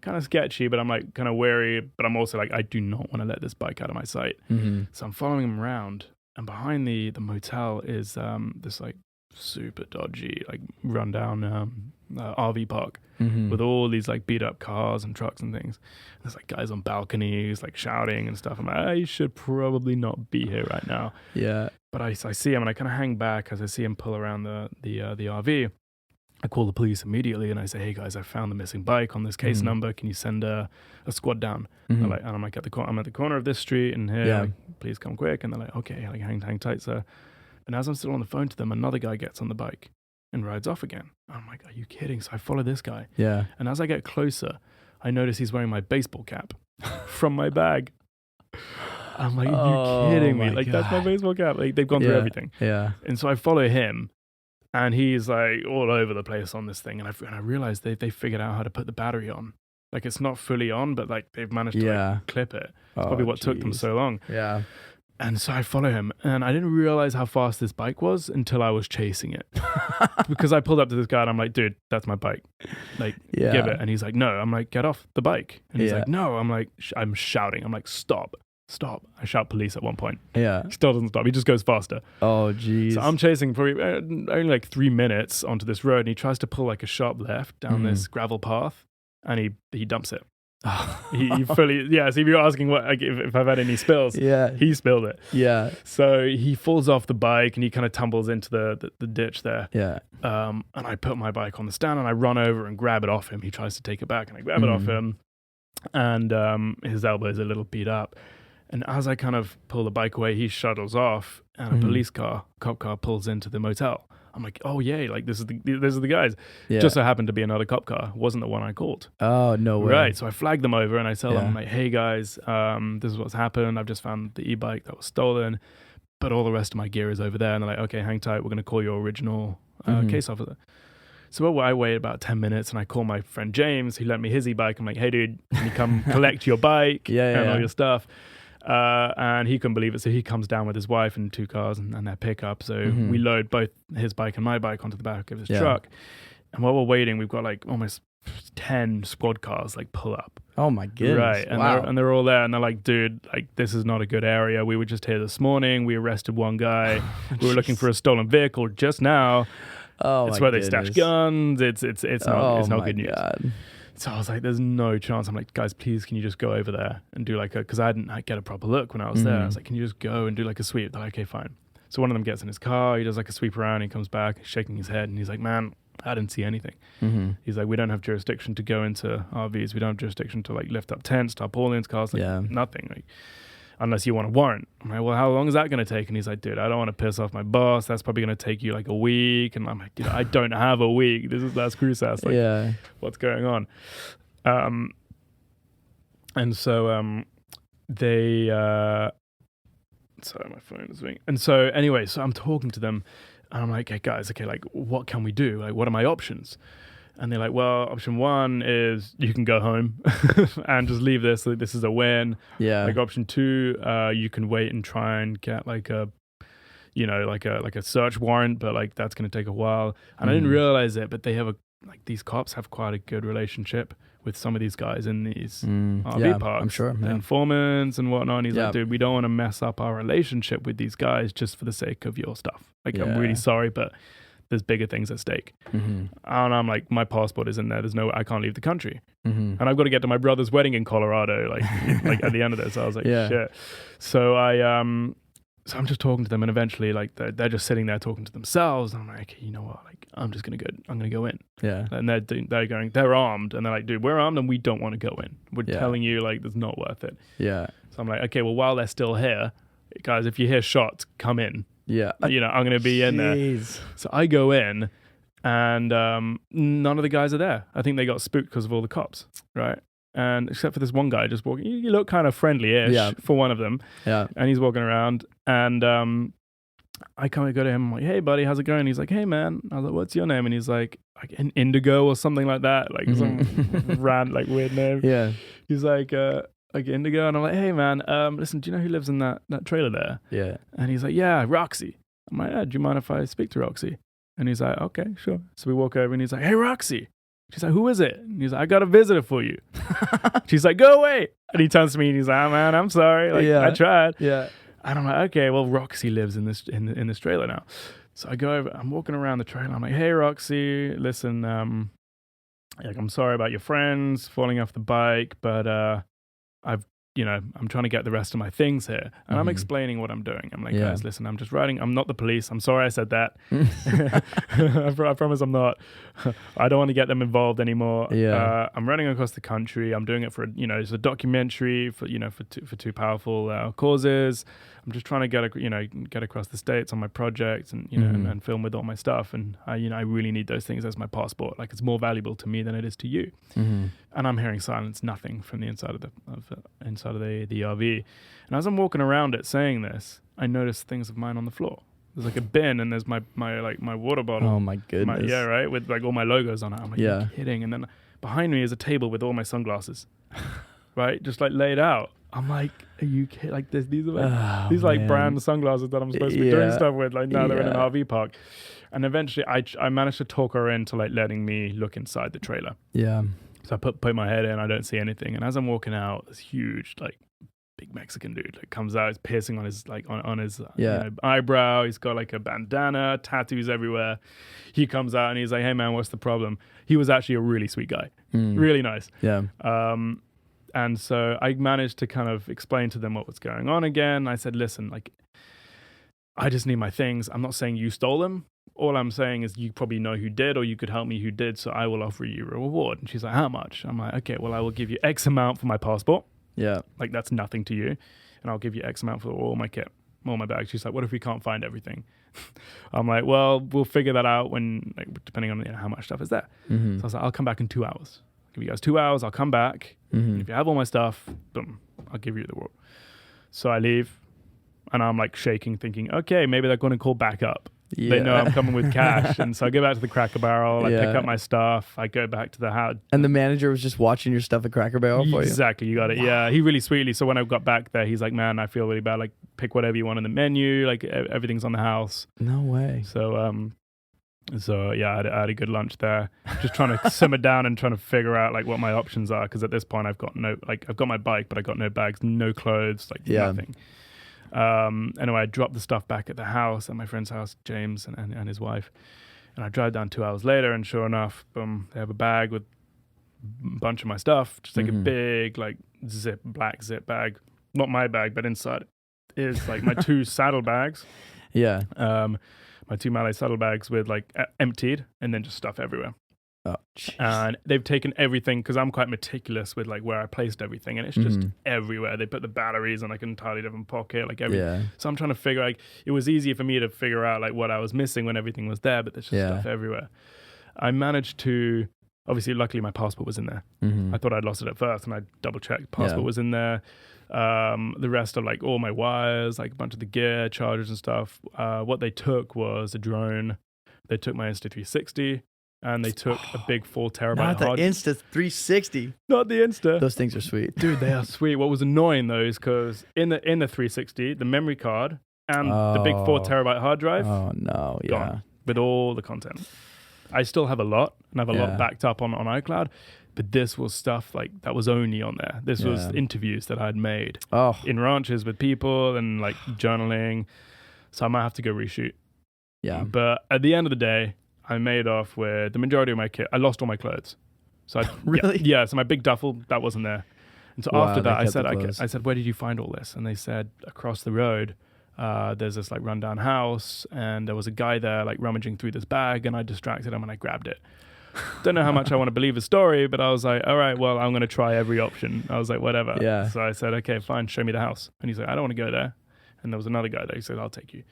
Kind of sketchy, but I'm like kind of wary. But I'm also like, I do not want to let this bike out of my sight. So I'm following him around. And behind the motel is this like super dodgy, like rundown RV park with all these like beat up cars and trucks and things. And there's like guys on balconies like shouting and stuff. I'm like, I should probably not be here right now. But I see him and I kind of hang back as I see him pull around the RV. I call the police immediately and I say, hey guys, I found the missing bike on this case number. Can you send a squad down? And I'm like, I'm at the corner of this street and here, like, please come quick. And they're like, okay, like hang tight, sir. And as I'm still on the phone to them, another guy gets on the bike and rides off again. I'm like, are you kidding? So I follow this guy. And as I get closer, I notice he's wearing my baseball cap from my bag. I'm like, are you kidding me? Like, that's my baseball cap. Like, they've gone through everything. And so I follow him, and he's like all over the place on this thing. And I realized they figured out how to put the battery on. Like, it's not fully on, but like they've managed to like, clip it. It's probably what took them so long. And so I follow him, and I didn't realize how fast this bike was until I was chasing it. Because I pulled up to this guy, and I'm like, dude, that's my bike. Like, give it. And he's like, no. I'm like, get off the bike. And he's like, no. I'm like, I'm shouting. I'm like, stop. I shout police at one point. He still doesn't stop. He just goes faster. Oh, geez. So I'm chasing probably only like 3 minutes onto this road, and he tries to pull like a sharp left down this gravel path, and he dumps it. He fully, so if you're asking what, like, if I've had any spills, he spilled it. So he falls off the bike and he kind of tumbles into the ditch there. And I put my bike on the stand and I run over and grab it off him. He tries to take it back and I grab it off him, and his elbow is a little beat up. And as I kind of pull the bike away, he shuttles off, and a police car, cop car, pulls into the motel. I'm like, oh yay, like this is the guys. Just so happened to be another cop car. It wasn't the one I called. Oh, no way. Right. So I flag them over and I tell them, like, hey guys, this is what's happened. I've just found the e-bike that was stolen, but all the rest of my gear is over there. And they're like, okay, hang tight. We're going to call your original case officer. So I wait about 10 minutes and I call my friend James, who lent me his e-bike. I'm like, hey dude, can you come collect your bike and all your stuff? And he couldn't believe it, so he comes down with his wife and 2 cars and their pickup. So we load both his bike and my bike onto the back of his truck. And while we're waiting, we've got like almost 10 squad cars like pull up. Oh my goodness! Right, and they're all there, and they're like, "Dude, like this is not a good area. We were just here this morning. We arrested one guy. We were looking for a stolen vehicle just now. It's where they stash guns. It's not good news." So I was like, there's no chance. I'm like, guys, please, can you just go over there and do like because I didn't get a proper look when I was there. I was like, can you just go and do like a sweep? They're like, okay, fine. So one of them gets in his car. He does like a sweep around. He comes back, he's shaking his head, and he's like, man, I didn't see anything. He's like, we don't have jurisdiction to go into RVs. We don't have jurisdiction to like lift up tents, tarpaulins, cars, like nothing. Like, unless you want a warrant. I'm like, well, how long is that going to take? And he's like, dude, I don't want to piss off my boss. That's probably going to take you like a week. And I'm like, dude, I don't have a week. This is Las Cruces. Like, what's going on? And so they sorry, my phone is ringing. And so anyway, so I'm talking to them and I'm like, hey guys, okay, like what can we do? Like, what are my options? And they're like, well, option 1 is you can go home and just leave this. Like, this is a win. Like option 2, you can wait and try and get like a, like a search warrant, but like that's going to take a while. And I didn't realize it, but they have these cops have quite a good relationship with some of these guys in these RV parks. I'm sure. Yeah. Informants and whatnot. And he's like, dude, we don't want to mess up our relationship with these guys just for the sake of your stuff. Like, I'm really sorry, but there's bigger things at stake. And I'm like, my passport is in there. There's no, I can't leave the country. And I've got to get to my brother's wedding in Colorado, like at the end of this. I was like, shit. So so I'm just talking to them, and eventually, like, they're just sitting there talking to themselves. And I'm like, you know what? Like, I'm gonna go in. Yeah. And they're armed, and they're like, dude, we're armed, and we don't want to go in. We're telling you, like, it's not worth it. Yeah. So I'm like, okay, well, while they're still here, guys, if you hear shots, come in. Yeah. You know, I'm gonna be in there. So I go in, and none of the guys are there. I think they got spooked because of all the cops, right? And except for this one guy just walking, you look kind of friendly-ish for one of them. Yeah. And he's walking around, and I kind of go to him, I'm like, hey, buddy, how's it going? He's like, hey, man. I was like, what's your name? And he's like an Indigo or something like that, like some like weird name. Yeah. He's like Indigo, and I'm like, hey, man, listen, do you know who lives in that trailer there? Yeah. And he's like, yeah, Roxy. I'm like, yeah, do you mind if I speak to Roxy? And he's like, okay, sure. So we walk over, and he's like, hey, Roxy. She's like, who is it? And he's like, I got a visitor for you. She's like, go away. And he turns to me and he's like, oh, man, I'm sorry. Like, I tried. Yeah. And I'm like, okay, well, Roxy lives in this trailer now. So I go over, I'm walking around the trailer. I'm like, hey, Roxy, listen, like, I'm sorry about your friends falling off the bike, but I'm trying to get the rest of my things here. And I'm explaining what I'm doing. I'm like, guys, listen, I'm just riding. I'm not the police. I'm sorry I said that. I promise I'm not. I don't want to get them involved anymore. Yeah. I'm running across the country. I'm doing it for, it's a documentary for two powerful causes. I'm just trying to get across the states on my project and, and film with all my stuff. And I really need those things as my passport. Like, it's more valuable to me than it is to you. And I'm hearing silence, nothing from the inside of the RV. And as I'm walking around it saying this, I notice things of mine on the floor. There's like a bin, and there's my water bottle. Oh my goodness. Right, with like all my logos on it. I'm like, you're kidding. And then behind me is a table with all my sunglasses, right, just like laid out. I'm like, are you kidding? Like, these are brand sunglasses that I'm supposed to be doing stuff with. Like, now they're in an RV park. And eventually, I managed to talk her into like letting me look inside the trailer. Yeah. So I put my head in. I don't see anything. And as I'm walking out, this huge, like, big Mexican dude like comes out. He's piercing on his on his eyebrow. He's got like a bandana, tattoos everywhere. He comes out and he's like, "Hey man, what's the problem?" He was actually a really sweet guy, really nice. Yeah. And so I managed to kind of explain to them what was going on again. I said, "Listen, like, I just need my things. I'm not saying you stole them. All I'm saying is you probably know who did, or you could help me who did, so I will offer you a reward." And she's like, "How much?" I'm like, "Okay, well, I will give you X amount for my passport." Yeah. Like, that's nothing to you. And I'll give you X amount for all my kit, all my bags. She's like, "What if we can't find everything?" I'm like, "Well, we'll figure that out when, like, depending on how much stuff is there." So I was like, "I'll come back in 2 hours. I'll give you guys 2 hours. I'll come back. And if you have all my stuff, boom, I'll give you the reward." So I leave, and I'm like shaking, thinking, okay, maybe they're going to call back up. Yeah. They know I'm coming with cash. And so I go back to the Cracker Barrel. I pick up my stuff. I go back to the house. And the manager was just watching your stuff at Cracker Barrel for you? Exactly. You got it. Wow. Yeah. He really sweetly. So when I got back there, he's like, "Man, I feel really bad. Like, pick whatever you want on the menu. Like, everything's on the house." No way. So, I had a good lunch there. Just trying to simmer down and trying to figure out like what my options are. Because at this point, I've got my bike, but I got no bags, no clothes, like nothing. Anyway, I dropped the stuff back at the house, at my friend's house, James and his wife. And I drive down 2 hours later, and sure enough, boom, they have a bag with a bunch of my stuff, just like a big, like, black zip bag. Not my bag, but inside is like my 2 saddlebags. Yeah. My 2 Malay saddlebags with like emptied, and then just stuff everywhere. Oh, geez. And they've taken everything, because I'm quite meticulous with like where I placed everything, and it's just everywhere. They put the batteries in like an entirely different pocket, like everything. So I'm trying to figure, like, it was easier for me to figure out like what I was missing when everything was there, but there's just stuff everywhere. I managed to, obviously, luckily my passport was in there. I thought I'd lost it at first, and I double checked. Passport was in there. The rest of like all my wires, like a bunch of the gear, chargers and stuff. What they took was a drone. They took my Insta360. And they took a big 4 terabyte hard. Not the Insta360. Not the Insta. Those things are sweet. Dude, they are sweet. What was annoying though is because in the 360, the memory card and the big 4 terabyte hard drive. Oh no, gone with all the content. I still have a lot, and I have a lot Yeah. backed up on iCloud. But this was stuff like that was only on there. This was interviews that I'd made Oh, in ranches with people and like journaling. So I might have to go reshoot. yeah. But at the end of the day, I made off with the majority of my kit. I lost all my clothes. So Really? Yeah. So my big duffel, that wasn't there. And so Wow, after they that, kept the clothes. I said, where did you find all this? And they said, across the road, there's this like rundown house, and there was a guy there like rummaging through this bag, and I distracted him and I grabbed it. Don't know how much I want to believe the story, but I was like, all right, well, I'm going to try every option. I was like, whatever. Yeah. So I said, okay, fine, show me the house. And he's like, I don't want to go there. And there was another guy there. He said, I'll take you.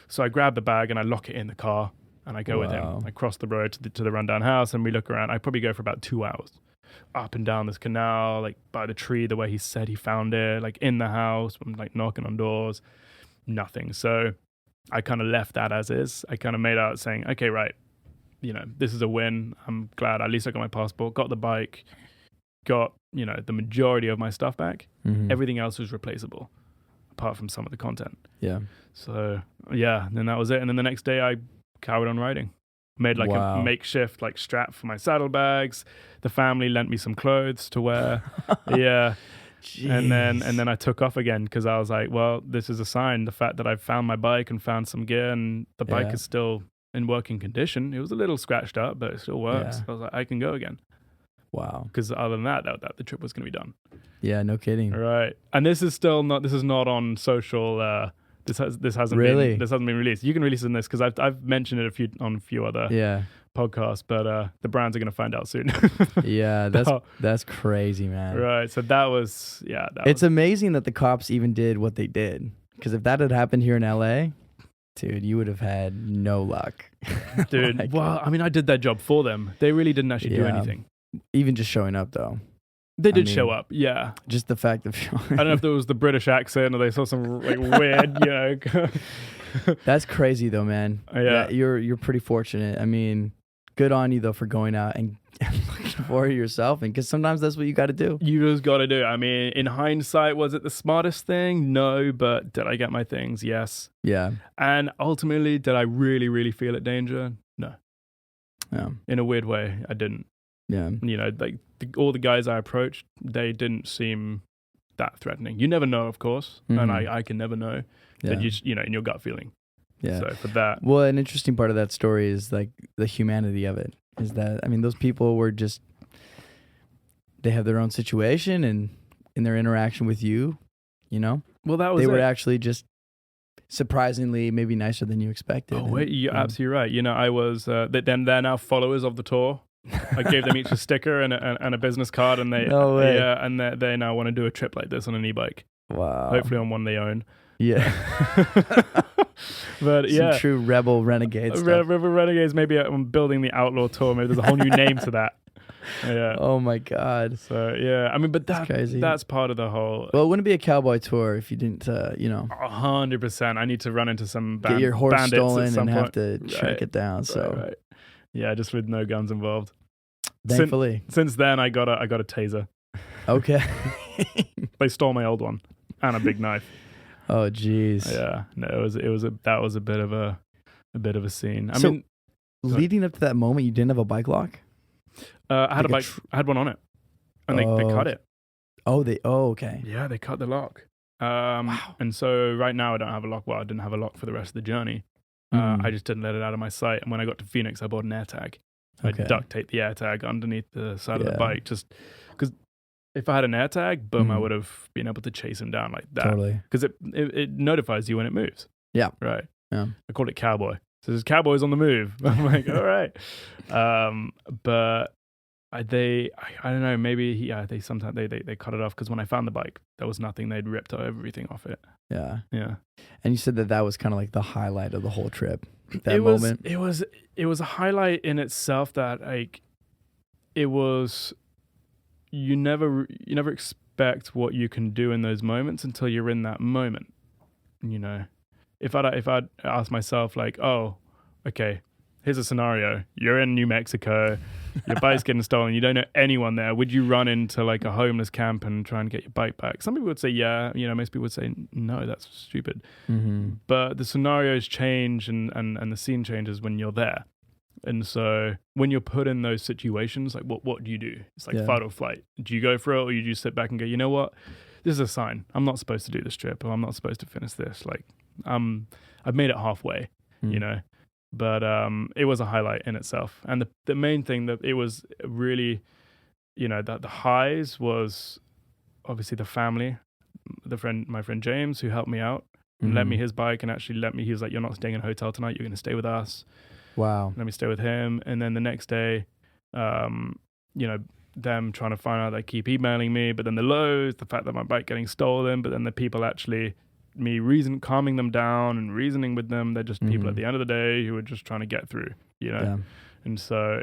So I grab the bag and I lock it in the car, and I go with him. I cross the road to the rundown house, and we look around. I probably go for about 2 hours up and down this canal, like by the tree, the way he said he found it, like in the house. I'm like knocking on doors, nothing. So I kind of left that as is. I kind of made out saying, okay, right, this is a win. I'm glad at least I got my passport, got the bike, got, the majority of my stuff back. Mhm. Everything else was replaceable apart from some of the content. Yeah. So yeah, then that was it. And then the next day I carried on riding. Made like Wow. a makeshift like strap for my saddlebags. The family lent me some clothes to wear. Yeah. And then I took off again because I was like, well, this is a sign. The fact that I found my bike and found some gear, and the bike is still in working condition. It was a little scratched up, but it still works. Yeah. I was like, I can go again. Wow. Because other than that, the trip was going to be done. Yeah, no kidding. Right. And this is not on social. This hasn't been released. You can release it in this because I've mentioned it on a few other podcasts, but the brands are going to find out soon. Yeah, that's crazy, man. Right. So that was It's amazing that the cops even did what they did, because if that had happened here in LA, dude, you would have had no luck. Dude. Like, well, I mean, I did their job for them. They really didn't actually do anything. Even just showing up, though. They did show up, yeah. Just the fact of showing I don't know if there was the British accent or they saw some like weird, That's crazy, though, man. Yeah. You're pretty fortunate. I mean, good on you, though, for going out and looking for it yourself, and because sometimes that's what you got to do. You just got to do it. I mean, in hindsight, was it the smartest thing? No, but did I get my things? Yes. Yeah. And ultimately, did I really, really feel it danger? No. Yeah. In a weird way, I didn't. Yeah. Like all the guys I approached, they didn't seem that threatening. You never know, of course, and I can never know. Yeah. But in your gut feeling. Yeah. So for that, well, an interesting part of that story is like the humanity of it. Is that, I mean, those people were just, they have their own situation, and in their interaction with you, well, that was they were it. actually just surprisingly maybe nicer than you expected. Oh wait, you're absolutely right. I was. They're now followers of the tour. I gave them each a sticker and a business card, and they No way. yeah, and they now want to do a trip like this on an e-bike. Wow. Hopefully on one they own. Yeah. But yeah, some true rebel renegade stuff. River Renegades. Maybe I'm building the Outlaw Tour. Maybe there's a whole new name to that. Yeah. Oh my God. So yeah, I mean, but that's crazy. That's part of the whole. Well, it wouldn't be a cowboy tour if you didn't, 100%. I need to run into some get your horse bandits stolen at some and have point. to track it down. So right. Yeah, just with no guns involved. thankfully, Since then, I got a taser. Okay. They stole my old one and a big knife. Oh jeez. Yeah, no, that was a bit of a scene. I So, mean, leading up to that moment, you didn't have a bike lock? I had a bike. I had one on it, and they cut it. Oh, okay. Yeah, they cut the lock. Wow. And so right now I don't have a lock. Well, I didn't have a lock for the rest of the journey. I just didn't let it out of my sight. And when I got to Phoenix, I bought an AirTag. I duct taped the AirTag underneath the side of the bike, just because if I had an AirTag, boom, I would have been able to chase him down like that. Totally. Because it notifies you when it moves. Yeah. Right. Yeah. I called it Cowboy. So there's Cowboys on the move. I'm like, all right. But I don't know, maybe they sometimes they cut it off, because when I found the bike, there was nothing. They'd ripped everything off it. Yeah. Yeah. And you said that was kind of like the highlight of the whole trip. That moment. It was a highlight in itself, that like it was, you never expect what you can do in those moments until you're in that moment. If I'd asked myself like, oh, okay, here's a scenario. You're in New Mexico, your bike's getting stolen, you don't know anyone there. Would you run into like a homeless camp and try and get your bike back? Some people would say yeah, most people would say no, that's stupid. Mm-hmm. But the scenarios change and the scene changes when you're there. And so when you're put in those situations, like what do you do? It's like fight or flight. Do you go for it, or you just sit back and go, you know what? This is a sign. I'm not supposed to do this trip, or I'm not supposed to finish this. Like, I've made it halfway, you know. But it was a highlight in itself. And the main thing that it was really, you know, that the highs was obviously the family, my friend James, who helped me out and lent me his bike and actually he was like, you're not staying in a hotel tonight, you're going to stay with us. Wow. Let me stay with him. And then the next day, you know, them trying to find out, they keep emailing me, but then the lows, the fact that my bike getting stolen, but then the people actually, calming them down and reasoning with them, they're just people at the end of the day who are just trying to get through, you know? Yeah. And so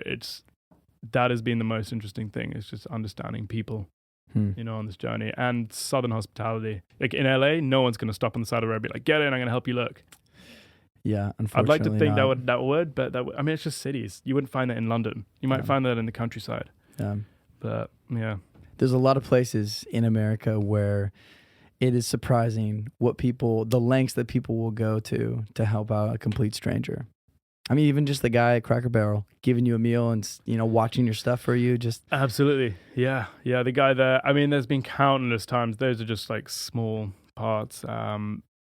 that has been the most interesting thing, is just understanding people, you know, on this journey, and Southern hospitality. Like in LA, no one's going to stop on the side of the road and be like, get in, I'm going to help you look. Yeah, unfortunately I'd like to think not. that would, but I mean, it's just cities. You wouldn't find that in London. You might find that in the countryside. Yeah. But yeah. There's a lot of places in America where it is surprising the lengths that people will go to help out a complete stranger. I mean, even just the guy at Cracker Barrel giving you a meal and, you know, watching your stuff for you. Just absolutely. Yeah. Yeah. The guy there, I mean, there's been countless times. Those are just like small parts.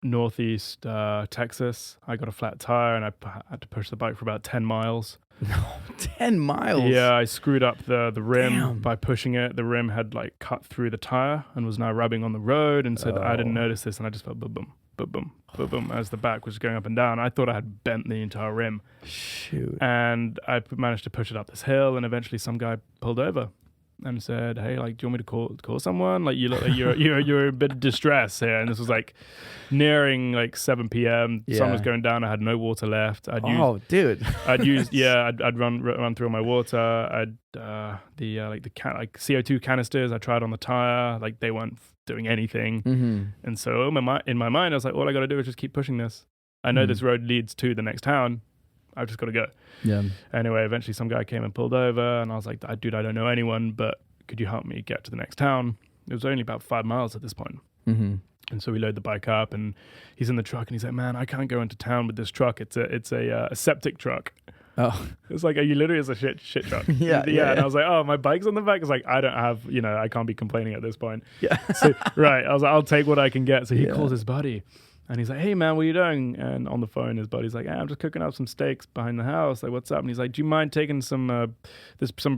Northeast Texas, I got a flat tire and I had to push the bike for about 10 miles. No, 10 miles? Yeah, I screwed up the rim. Damn. By pushing it. The rim had like cut through the tire and was now rubbing on the road, and so I didn't notice this, and I just felt boom, boom, boom, boom, boom, boom as the back was going up and down. I thought I had bent the entire rim. Shoot. And I managed to push it up this hill, and eventually some guy pulled over and said, hey, like, do you want me to call someone? Like, you look like you're a bit distressed here. And this was like nearing like 7 p.m. Yeah. Sun was going down. I had no water left. Dude. I'd run through all my water. I'd the CO2 canisters I tried on the tire, like they weren't doing anything. And so in my mind, I was like, all I got to do is just keep pushing this. I know this road leads to the next town. I've just got to go. Yeah. Anyway, eventually some guy came and pulled over, and I was like, dude, I don't know anyone, but could you help me get to the next town? It was only about 5 miles at this point. And so we load the bike up, and he's in the truck, and he's like, man, I can't go into town with this truck. It's a septic truck. Oh. It's like, you literally is a shit truck. Yeah. And I was like, oh, my bike's on the back. It's like, I don't have, you know, I can't be complaining at this point. Yeah. So, right. I was like, I'll take what I can get. So he calls his buddy. And he's like, hey, man, what are you doing? And on the phone, his buddy's like, hey, I'm just cooking up some steaks behind the house. Like, what's up? And he's like, do you mind taking some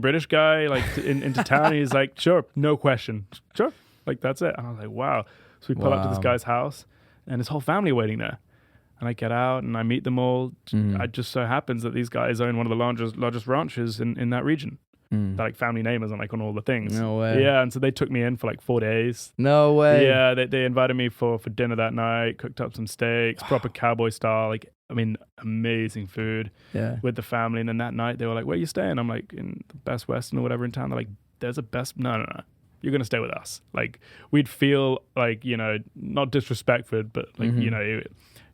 British guy like into town? And he's like, sure, no question. Sure. Like, that's it. And I was like, wow. So we pull up to this guy's house, and his whole family waiting there. And I get out, and I meet them all. It just so happens that these guys own one of the largest ranches in that region. That like family name is on all the things. No way. Yeah, and so they took me in for like 4 days. No way. Yeah, they invited me for dinner that night, cooked up some steaks, proper cowboy style, like, I mean, amazing food with the family. And then that night they were like, where are you staying? I'm like, in the Best Western or whatever in town. They're like, there's a Best, no. You're going to stay with us. Like, we'd feel like, you know, not disrespected, but like, you know,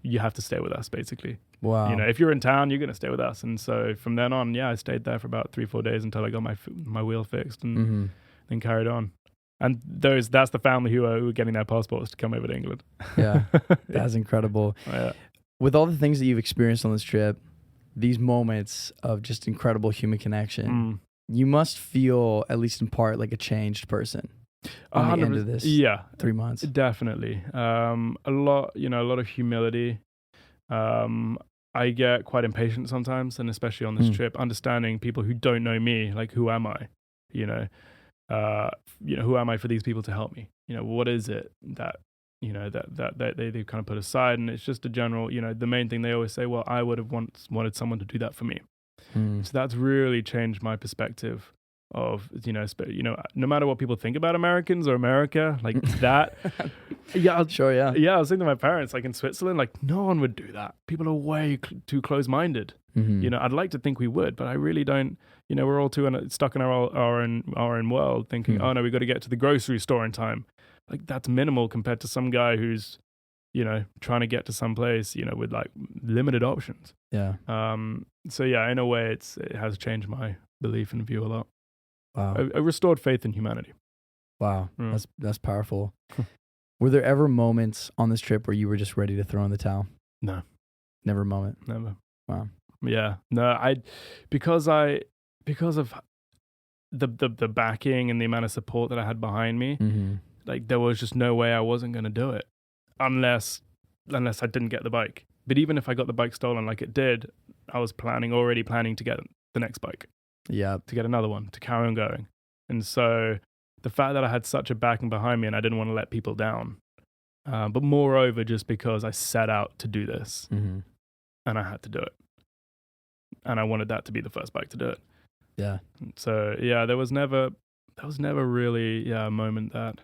you have to stay with us basically. Wow. You know, if you're in town, you're going to stay with us. And so from then on, I stayed there for about 3-4 days until I got my wheel fixed and then carried on. And that's the family who were getting their passports to come over to England. Yeah, that's incredible. Yeah. With all the things that you've experienced on this trip, these moments of just incredible human connection, you must feel, at least in part, like a changed person on the end of this 3 months. Definitely. A lot of humility. I get quite impatient sometimes, and especially on this trip, understanding people who don't know me, like, who am I? You know, who am I for these people to help me? You know, what is it that, you know, that they kind of put aside? And it's just a general, you know, the main thing they always say, well, I would have once wanted someone to do that for me. So that's really changed my perspective of, you know, no matter what people think about Americans or America, like that. Yeah. I was thinking to my parents, like in Switzerland, like no one would do that. People are way too close-minded. You know, I'd like to think we would, but I really don't. You know, we're all too stuck in our own world, thinking, oh no, we got to get to the grocery store in time. Like that's minimal compared to some guy who's, you know, trying to get to some place, you know, with like limited options. Yeah. So yeah, in a way, it has changed my belief and view a lot. Wow. A restored faith in humanity. Wow. That's powerful. Were there ever moments on this trip where you were just ready to throw in the towel? No. Never a moment. Never. Wow. Yeah. No, because of the backing and the amount of support that I had behind me, like there was just no way I wasn't going to do it unless I didn't get the bike. But even if I got the bike stolen like it did, I was already planning to get the next bike. Yeah. To get another one, to carry on going. And so the fact that I had such a backing behind me and I didn't want to let people down, but moreover, just because I set out to do this and I had to do it. And I wanted that to be the first bike to do it. Yeah. So yeah, there was never really a moment that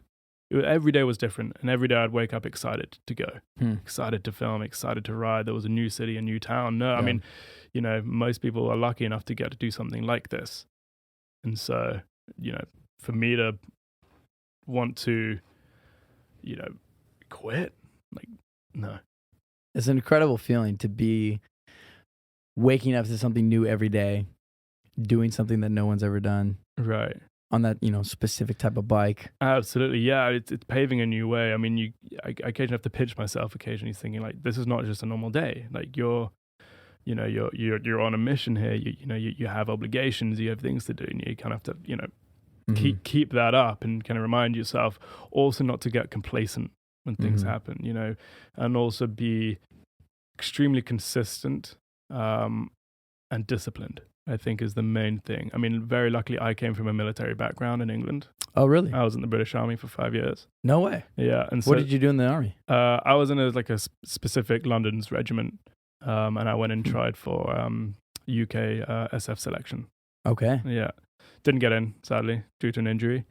every day was different, and every day I'd wake up excited to go, excited to film, excited to ride. There was a new city, a new town. I mean, most people are lucky enough to get to do something like this, and so for me to want to, quit, like, no. It's an incredible feeling to be waking up to something new every day, doing something that no one's ever done. Right. On that, specific type of bike. Absolutely. Yeah. It's paving a new way. I mean, I occasionally have to pinch myself occasionally thinking like, this is not just a normal day. Like you're on a mission here. You have obligations, you have things to do, and you kind of have to, keep that up and kind of remind yourself also not to get complacent when things happen, and also be extremely consistent, and disciplined, I think, is the main thing. I mean, very luckily, I came from a military background in England. Oh, really? I was in the British Army for 5 years. No way. Yeah. And so, what did you do in the army? I was in a specific London's regiment, and I went and tried for UK SF selection. Okay. Yeah. Didn't get in, sadly, due to an injury.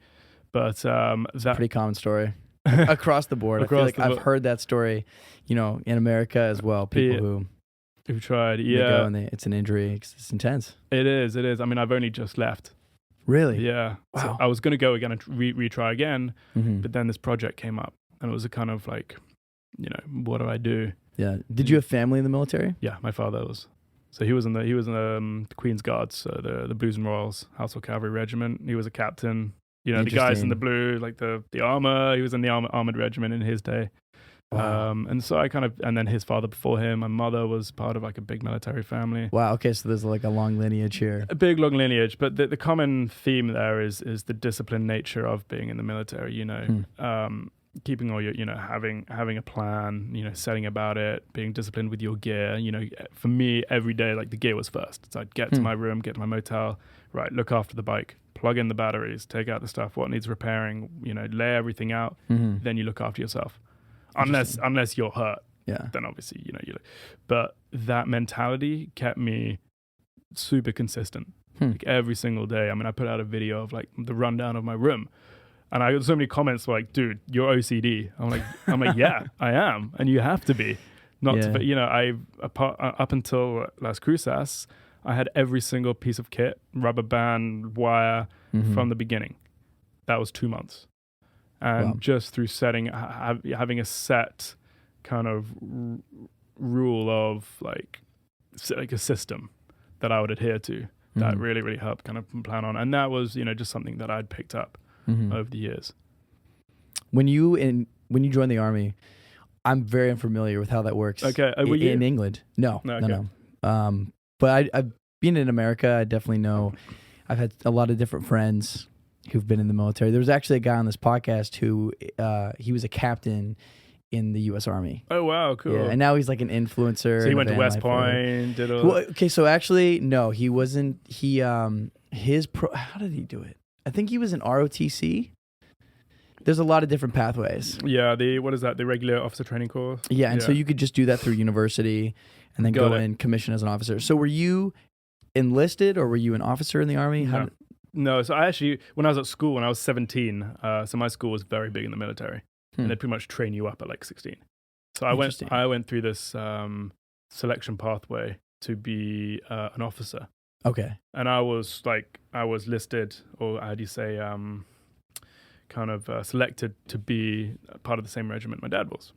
But it's a pretty common story. Across the board. I feel like I've heard that story, in America as well. People who tried, they go and it's an injury. It's intense. It is. I mean, I've only just left. Really? Yeah. Wow. So I was going to go again and retry again, but then this project came up, and it was a kind of like, what do I do? Yeah. Did you have family in the military? Yeah, my father was. So he was in the Queen's Guards, so the Blues and Royals Household Cavalry Regiment. He was a captain. The guys in the blue, like the armor. He was in the armored regiment in his day. Wow. And so and then his father before him, my mother was part of like a big military family. Wow. Okay. So there's like a long lineage here. A big long lineage, but the common theme there is the disciplined nature of being in the military, keeping all your, having a plan, setting about it, being disciplined with your gear. For me, every day, like the gear was first. So I'd get to my room, get to my motel, right, look after the bike, plug in the batteries, take out the stuff, what needs repairing, lay everything out, then you look after yourself. Unless you're hurt, then obviously, but that mentality kept me super consistent, like every single day. I mean, I put out a video of like the rundown of my room, and I got so many comments like, dude, you're OCD. I'm like, yeah, I am. And you have to be, up until Las Cruces, I had every single piece of kit, rubber band, wire from the beginning. That was 2 months. And just through having a set kind of rule of like a system that I would adhere to, that really, really helped kind of plan on. And that was, just something that I'd picked up over the years. When you joined the army, I'm very unfamiliar with how that works. Okay. In England. No. But I've been in America. I definitely know. I've had a lot of different friends who've been in the military. There was actually a guy on this podcast who he was a captain in the U.S. Army. Oh, wow, cool. Yeah, and now he's like an influencer. So he went to West Point, did all... Well, okay, so actually, no, he wasn't. How did he do it? I think he was an ROTC. There's a lot of different pathways. Yeah, what is that? The regular officer training course? Yeah, and so you could just do that through university and then go in, commission as an officer. So were you enlisted or were you an officer in the Army? No, so I actually, when I was at school, when I was 17, so my school was very big in the military, and they pretty much train you up at like 16. So I went through this selection pathway to be an officer. Okay. And I was listed, or how do you say, selected to be part of the same regiment my dad was.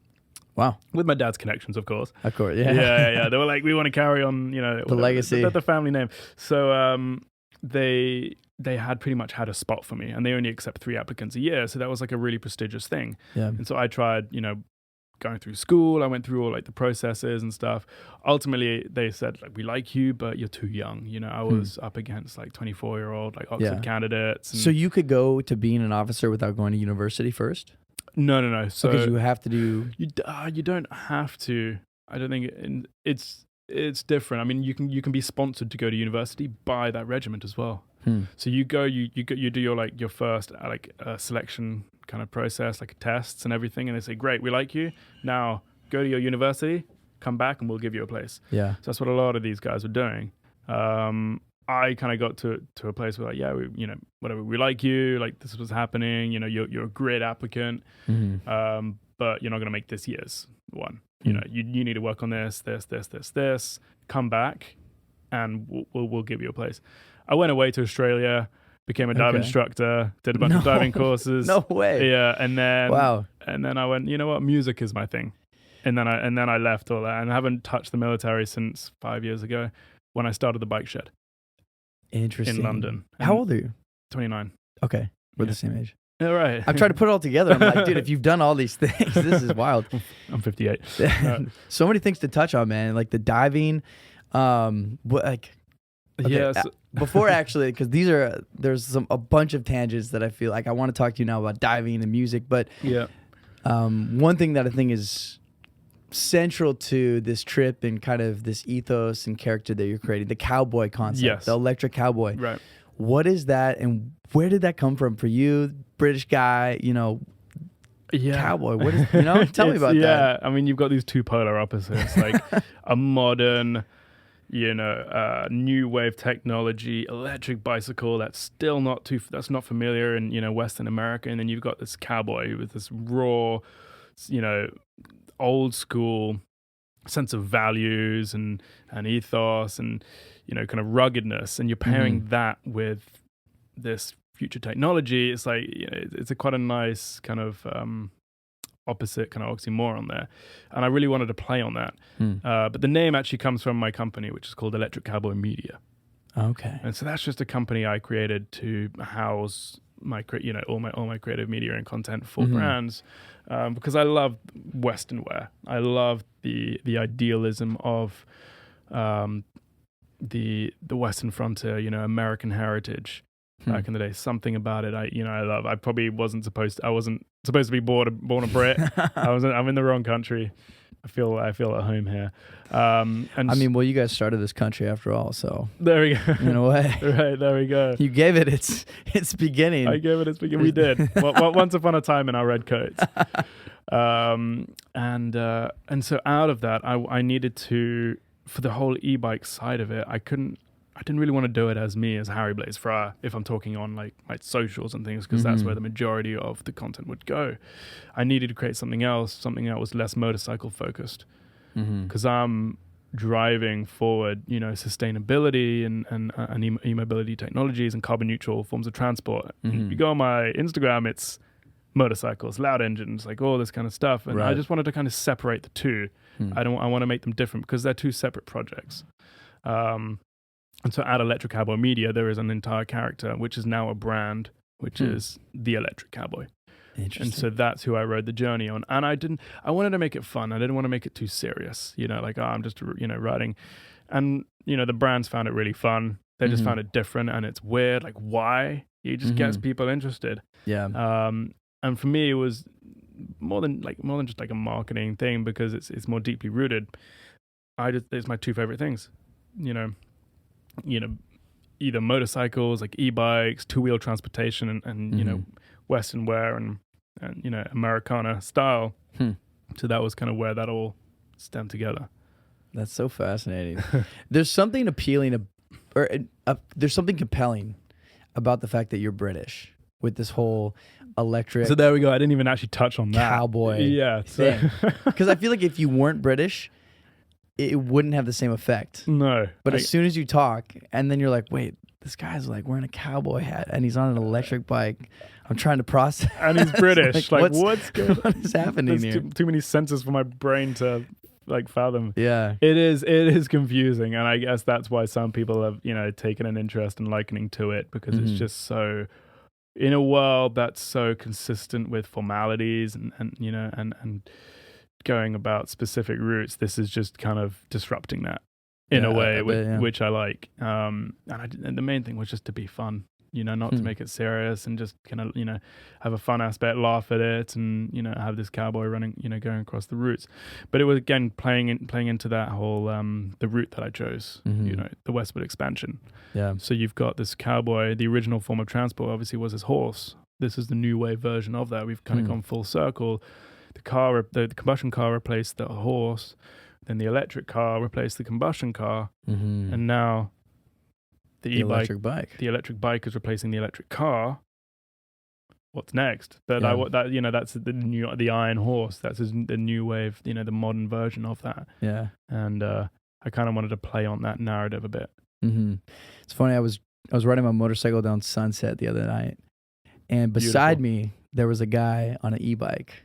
Wow. With my dad's connections, of course. Of course, yeah. Yeah. They were like, we want to carry on, the legacy. The family name. So they had pretty much had a spot for me, and they only accept 3 applicants a year. So that was like a really prestigious thing. Yeah. And so I tried, going through school. I went through all like the processes and stuff. Ultimately, they said like, we like you, but you're too young. You know, I was up against like 24-year-old like Oxford candidates. And so you could go to being an officer without going to university first? No. So because you have to do. You don't have to. I don't think it's different. I mean, you can be sponsored to go to university by that regiment as well. So you go, you do your first selection kind of process, like tests and everything, and they say, great, we like you. Now go to your university, come back, and we'll give you a place. Yeah. So that's what a lot of these guys were doing. I kind of got to a place where like, yeah, whatever, we like you, like this was happening, you're a great applicant, but you're not going to make this year's one. You know, you need to work on this, come back, and we'll give you a place. I went away to Australia, became a dive instructor, did a bunch of diving courses. No way. Yeah, and then I went, you know what, music is my thing. And then I left all that, and I haven't touched the military since 5 years ago when I started the bike shed. Interesting. In London. How old are you? 29. Okay. We're the same age. Yeah, right. I'm trying to put it all together. I'm like, dude, if you've done all these things, this is wild. I'm 58. So many things to touch on, man. Like the diving, before actually, because there's a bunch of tangents that I feel like I want to talk to you now about diving and music. But one thing that I think is central to this trip and kind of this ethos and character that you're creating, the cowboy concept, the Electric Cowboy. Right. What is that, and where did that come from for you, British guy? Cowboy. What is Tell me about that. Yeah, I mean, you've got these two polar opposites, like a modern, new wave technology, electric bicycle that's not familiar in Western America, and then you've got this cowboy with this raw, old school sense of values and ethos and kind of ruggedness, and you're pairing that with this future technology. It's like it's quite a nice kind of opposite kind of oxymoron there, and I really wanted to play on that. But the name actually comes from my company, which is called Electric Cowboy Media. Okay. And so that's just a company I created to house my all my creative media and content for brands, because I love Western wear. I love the idealism of the Western frontier, American heritage back in the day. Something about it I love. I probably wasn't supposed to be born a Brit. I'm in the wrong country. I feel at home here. And I mean, well, you guys started this country after all, so there we go. In a way, right, there we go. You gave it its beginning. I gave it its beginning. We did. Once upon a time in our red coats. And so out of that, I needed to, for the whole e-bike side of it, I didn't really want to do it as me, as Harry Blaze Fryer, if I'm talking on like my socials and things, because that's where the majority of the content would go. I needed to create something else, something that was less motorcycle focused, because I'm driving forward, sustainability and e-mobility technologies and carbon neutral forms of transport. You go on my Instagram, it's motorcycles, loud engines, like all this kind of stuff. And I just wanted to kind of separate the two. I want to make them different because they're two separate projects. And so at Electric Cowboy Media, there is an entire character, which is now a brand, which is the Electric Cowboy. Interesting. And so that's who I rode the journey on. And I wanted to make it fun. I didn't want to make it too serious, I'm just, riding. And, the brands found it really fun. They just found it different and it's weird. Like, why? It just gets people interested. Yeah. And for me, it was more than just like a marketing thing, because it's more deeply rooted. It's my two favorite things, either motorcycles, like e-bikes, two-wheel transportation, and Western wear and Americana style. So that was kind of where that all stemmed together. That's so fascinating. There's something appealing, there's something compelling about the fact that you're British with this whole electric. So there we go. I didn't even actually touch on that. Cowboy thing. Because I feel like if you weren't British, it wouldn't have the same effect. No. But as soon as you talk, and then you're like, wait, this guy's like wearing a cowboy hat and he's on an electric bike. I'm trying to process. And he's British. what's going on? What is happening here? Too many senses for my brain to fathom. Yeah. It is confusing. And I guess that's why some people have, taken an interest in likening to it, because it's just so, in a world that's so consistent with formalities and going about specific routes. This is just kind of disrupting that in a way, which I like. And the main thing was just to be fun, not to make it serious, and just kind of, have a fun aspect, laugh at it, and, have this cowboy running, going across the routes. But it was, again, playing into that whole, the route that I chose, the westward expansion. Yeah. So you've got this cowboy. The original form of transport obviously was his horse. This is the new wave version of that. We've kind of gone full circle. The combustion car replaced the horse. Then the electric car replaced the combustion car, and now the e-bike, electric bike. The electric bike is replacing the electric car. What's next? That's the Iron Horse. That's the new wave, the modern version of that. Yeah. And I kind of wanted to play on that narrative a bit. Mm-hmm. It's funny. I was riding my motorcycle down Sunset the other night, and beside me there was a guy on an e-bike.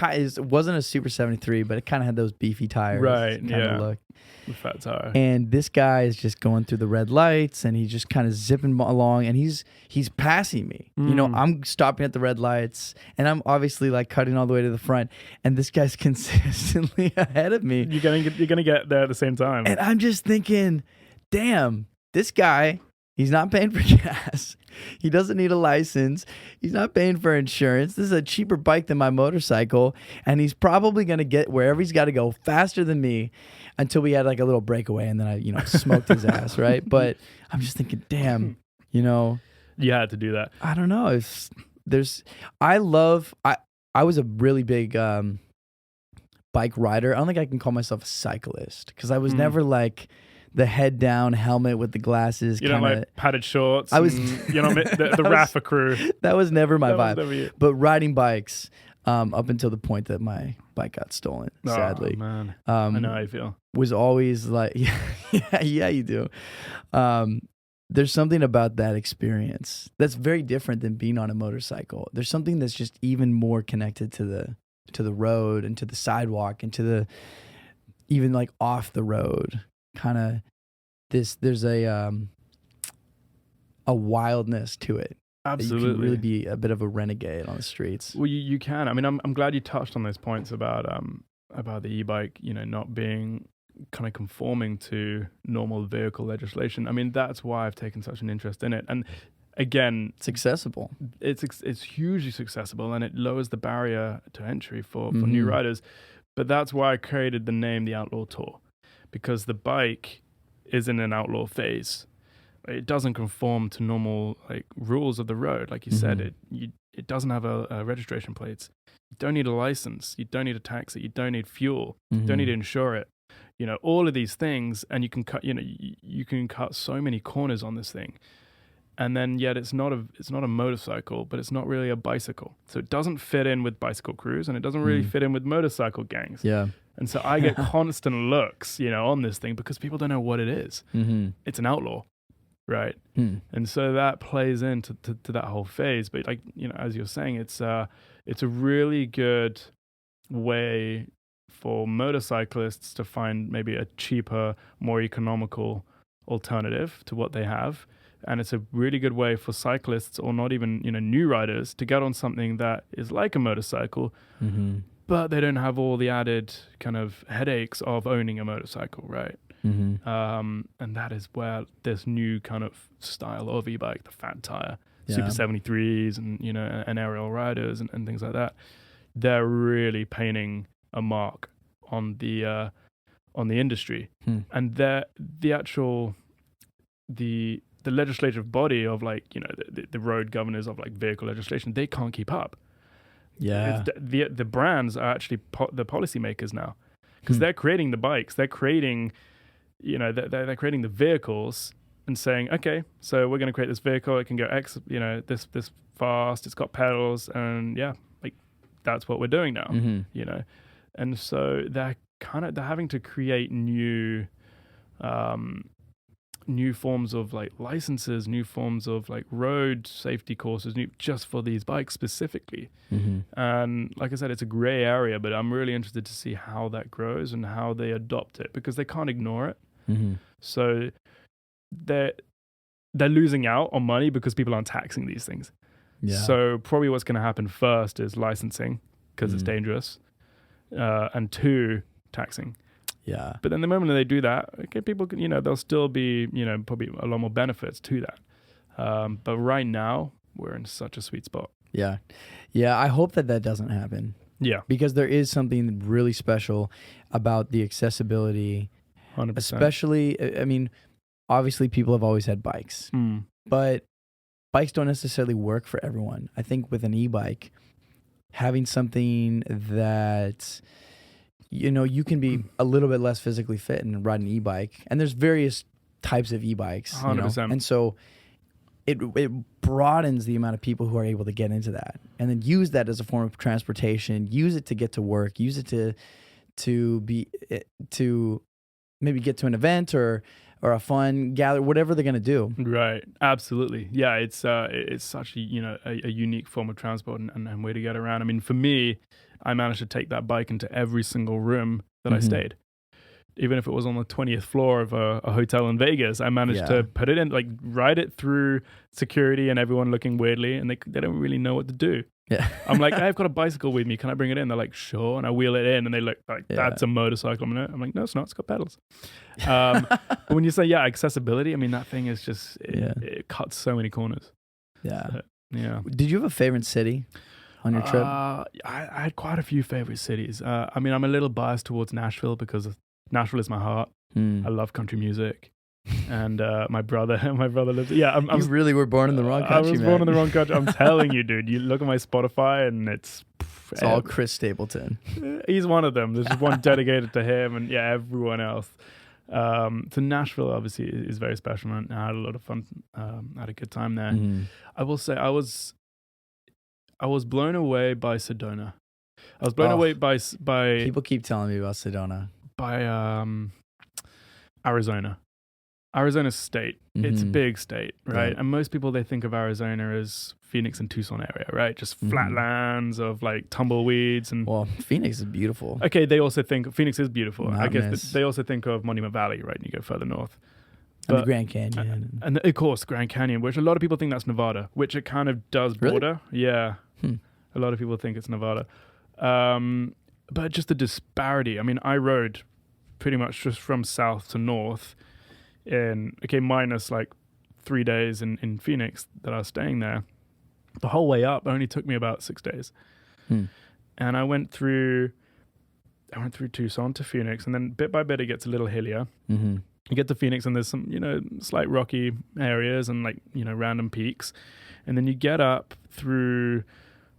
It wasn't a Super 73, but it kind of had those beefy tires. Right, yeah. Look. The fat tire. And this guy is just going through the red lights, and he's just kind of zipping along, and he's passing me. I'm stopping at the red lights, and I'm obviously like cutting all the way to the front, and this guy's consistently ahead of me. You're gonna get there at the same time. And I'm just thinking, damn, this guy, he's not paying for gas. He doesn't need a license. He's not paying for insurance. This is a cheaper bike than my motorcycle. And he's probably going to get wherever he's got to go faster than me until we had like a little breakaway. And then I, smoked his ass, right? But I'm just thinking, damn, You had to do that. I don't know. I was a really big bike rider. I don't think I can call myself a cyclist because I was never like the head down helmet with the glasses. You don't like padded shorts. I was, the Rafa crew. That was never my vibe. But riding bikes, up until the point that my bike got stolen, sadly. Oh, man. I know how you feel. Was always like, yeah, you do. There's something about that experience that's very different than being on a motorcycle. There's something that's just even more connected to the road and to the sidewalk and to the even like off the road. Kind of there's a wildness to it. Absolutely. You can really be a bit of a renegade on the streets. Well, you can. I mean, I'm glad you touched on those points about the e-bike, not being kind of conforming to normal vehicle legislation. I mean, that's why I've taken such an interest in it. And again, it's accessible. It's hugely accessible, and it lowers the barrier to entry for new riders. But that's why I created the name The Outlaw Tour. Because the bike is in an outlaw phase. It doesn't conform to normal rules of the road. Like you said, it doesn't have a registration plates. You don't need a license. You don't need a taxi. You don't need fuel. You don't need to insure it. All of these things, and you can cut. You can cut so many corners on this thing, and then yet it's not a motorcycle, but it's not really a bicycle. So it doesn't fit in with bicycle crews, and it doesn't really fit in with motorcycle gangs. Yeah. And so I get constant looks, on this thing because people don't know what it is. It's an outlaw, right? And so that plays into to that whole phase. But as you're saying, it's a really good way for motorcyclists to find maybe a cheaper, more economical alternative to what they have. And it's a really good way for cyclists or not even, new riders to get on something that is like a motorcycle, but they don't have all the added kind of headaches of owning a motorcycle, right? And that is where this new kind of style of e-bike, the fat tire, Super 73s and, and aerial riders and things like that, they're really painting a mark on the industry. And the legislative body of the road governors of vehicle legislation, they can't keep up. Yeah, the brands are actually the policymakers now, because they're creating the bikes, they're creating, they're creating the vehicles and saying, okay, so we're going to create this vehicle. It can go X, this fast. It's got pedals, and that's what we're doing now. And so they're having to create new forms of licenses, new forms of road safety courses, just for these bikes specifically. And like I said, it's a gray area, but I'm really interested to see how that grows and how they adopt it, because they can't ignore it. So they're losing out on money because people aren't taxing these things. So probably what's going to happen first is licensing, because it's dangerous. and 2, taxing. Yeah. But then the moment they do that, okay, people can, there'll still be, probably a lot more benefits to that. But right now, we're in such a sweet spot. Yeah. Yeah. I hope that doesn't happen. Yeah. Because there is something really special about the accessibility. 100%. Especially, I mean, obviously people have always had bikes, but bikes don't necessarily work for everyone. I think with an e-bike, having something that, you can be a little bit less physically fit and ride an e-bike. And there's various types of e-bikes. 100%. And so it broadens the amount of people who are able to get into that, and then use that as a form of transportation, use it to get to work, use it to maybe get to an event or a fun gather, whatever they're going to do. Right. Absolutely. Yeah. It's such a unique form of transport and way to get around. I mean, for me, I managed to take that bike into every single room that I stayed. Even if it was on the 20th floor of a hotel in Vegas, I managed to put it in, like, ride it through security and everyone looking weirdly, and they don't really know what to do. Yeah. I'm like, I've got a bicycle with me. Can I bring it in? They're like, sure. And I wheel it in, and they look like, that's a motorcycle. I'm like, no, it's not. It's got pedals. But when you say, accessibility, I mean, that thing is just, it cuts so many corners. Yeah. Yeah. Did you have a favorite city on your trip? I had quite a few favorite cities. I mean, I'm a little biased towards Nashville because Nashville is my heart. I love country music. And my brother lives. Yeah, you really were born in the wrong country. I was born in the wrong country. I'm telling you, dude. You look at my Spotify, and it's all Chris Stapleton. He's one of them. There's just one dedicated to him, and everyone else. So Nashville obviously is very special, and I had a lot of fun. Had a good time there. I will say I was blown away by Sedona. I was blown away by people keep telling me about Sedona. By Arizona State. It's a big state, right? Yeah. And most people, they think of Arizona as Phoenix and Tucson area, right? Just flatlands of like tumbleweeds and. Well, Phoenix is beautiful. Okay, they also think Phoenix is beautiful. Mountainous. I guess they also think of Monument Valley, right? And you go further north. And the Grand Canyon. And of course, Grand Canyon, which a lot of people think that's Nevada, which it kind of does border. Really? Yeah. A lot of people think it's Nevada. But just the disparity. I mean, I rode pretty much just from south to north minus like 3 days in Phoenix that I was staying there. The whole way up only took me about 6 days. And I went through Tucson to Phoenix, and then bit by bit it gets a little hillier. You get to Phoenix and there's some, slight rocky areas and like, random peaks. And then you get up through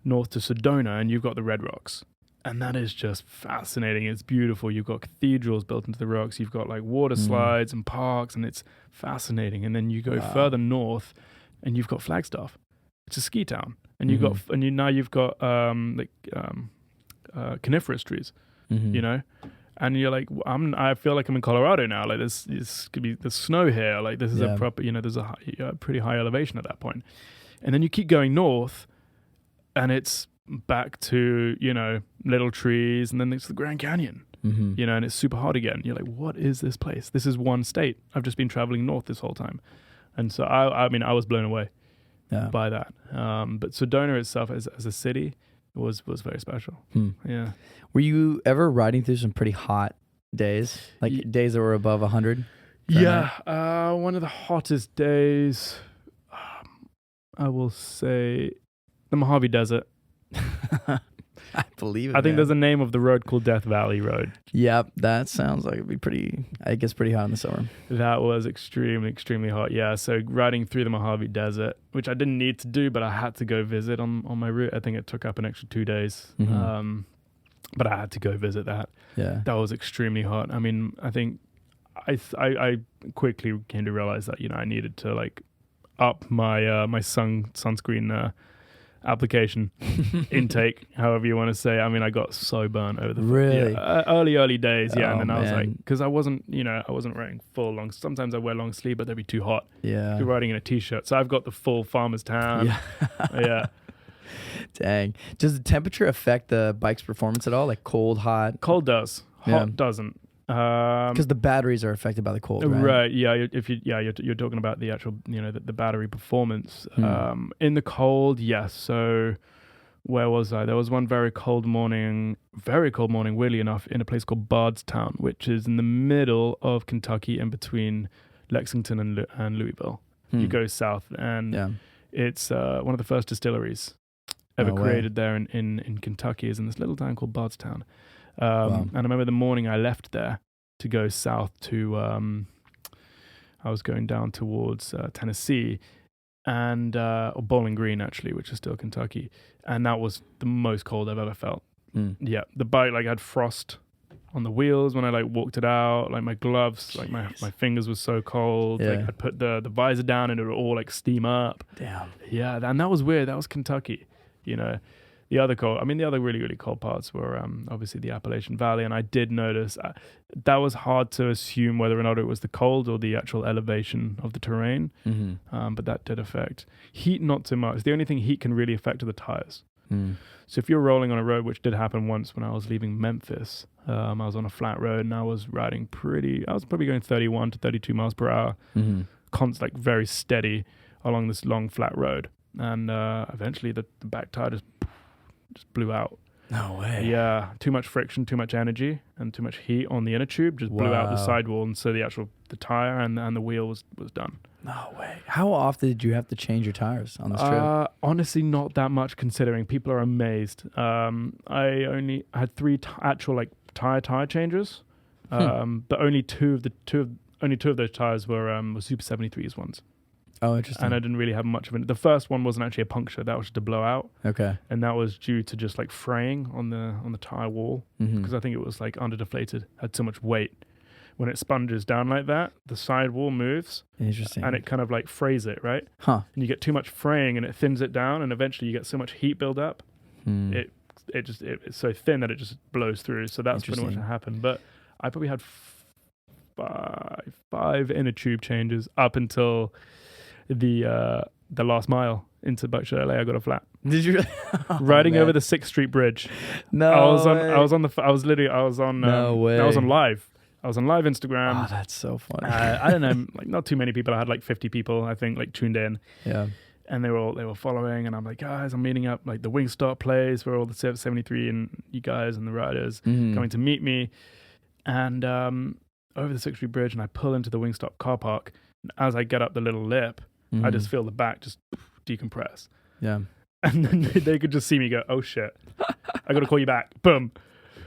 north to Sedona and you've got the Red Rocks. And that is just fascinating. It's beautiful. You've got cathedrals built into the rocks. You've got like water slides and parks, and it's fascinating. And then you go further north, and you've got Flagstaff. It's a ski town, and you've got coniferous trees. And you're like, I feel like I'm in Colorado now. Like this could be the snow here. Like this is a proper, there's a pretty high elevation at that point. And then you keep going north, and it's back to, little trees, and then it's the Grand Canyon, and it's super hot again. You're like, what is this place? This is one state. I've just been traveling north this whole time. And so, I was blown away by that. But Sedona itself as a city was very special. Yeah. Were you ever riding through some pretty hot days? Like days that were above 100? Yeah. One of the hottest days, I will say the Mojave Desert. I believe it. I think there's a name of the road called Death Valley Road. Yep, that sounds like it'd be pretty. It gets pretty hot in the summer. That was extremely, extremely hot. Yeah, so riding through the Mojave Desert, which I didn't need to do, but I had to go visit on my route. I think it took up an extra 2 days, but I had to go visit that. Yeah, that was extremely hot. I mean, I think I quickly came to realize that I needed to like up my my sunscreen. Application intake, however you want to say. I mean, I got so burnt over the early days, and then I was like, because I wasn't wearing full long. Sometimes I wear long sleeve, but they'd be too hot. Yeah, you're riding in a t-shirt, so I've got the full farmer's tan. Yeah. Dang. Does the temperature affect the bike's performance at all? Like cold, hot? Cold does. Hot doesn't. Because the batteries are affected by the cold, right? Right. Yeah. You're talking about the actual, the battery performance. In the cold, yes. So where was I? There was one very cold morning, weirdly enough, in a place called Bardstown, which is in the middle of Kentucky, in between Lexington and Louisville. You go south, and it's one of the first distilleries ever created there in Kentucky, is in this little town called Bardstown. And I remember the morning I left there to go south to, I was going down towards Tennessee, and or Bowling Green actually, which is still Kentucky, and that was the most cold I've ever felt. Yeah, the bike had frost on the wheels when I walked it out. My gloves, my fingers were so cold. I'd put the visor down and it would all steam up. Damn. Yeah, and that was weird. That was Kentucky. The other really, really cold parts were obviously the Appalachian Valley, and I did notice that was hard to assume whether or not it was the cold or the actual elevation of the terrain, but that did affect. Heat, not so much. The only thing heat can really affect are the tires. So if you're rolling on a road, which did happen once when I was leaving Memphis, I was on a flat road and I was riding I was probably going 31 to 32 miles per hour, very steady along this long flat road, and eventually the back tire just blew out. No way. Yeah, too much friction, too much energy, and too much heat on the inner tube just blew out the sidewall, and so the tire and the wheel was done. No way. How often did you have to change your tires on this trip? Honestly, not that much, considering people are amazed. I only had 3 actual tire changes, but only two of those tires were Super 73s ones. Oh, interesting. And I didn't really have much of it. The first one wasn't actually a puncture; that was just a blowout. Okay. And that was due to just fraying on the tire wall, because I think it was under deflated, had so much weight. When it sponges down like that, the sidewall moves. Interesting. And it kind of frays it, right? Huh. And you get too much fraying, and it thins it down, and eventually you get so much heat build up. It's so thin that it just blows through. So that's pretty much what happened. But I probably had five inner tube changes up until the last mile into Berkshire, LA. I got a flat. Did you really? Riding over the 6th Street Bridge. No, I was way. I was on No way. I was on live. I was on live Instagram. Oh, that's so funny. I don't know, not too many people. I had 50 people, I think, tuned in. Yeah. And they were following, and I'm like, guys, I'm meeting up the Wingstop place where all the 73 and you guys and the riders going to meet me. And over the 6th Street Bridge, and I pull into the Wingstop car park. And as I get up the little lip, I just feel the back just decompress. Yeah. And then they could just see me go, oh shit, I got to call you back. Boom.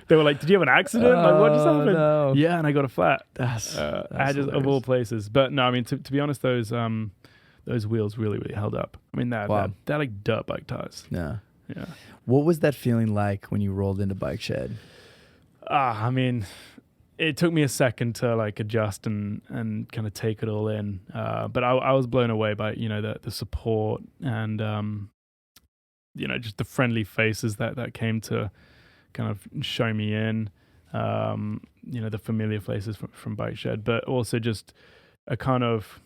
They were like, did you have an accident? What just happened? No. Yeah, and I got a flat. That's of all places. But no, I mean, to be honest, those wheels really, really held up. I mean, they're like dirt bike tires. Yeah. Yeah. What was that feeling like when you rolled into Bike Shed? I mean, it took me a second to adjust and kind of take it all in. But I was blown away by, the support and, just the friendly faces that came to kind of show me in, the familiar faces from Bike Shed, but also just a kind of,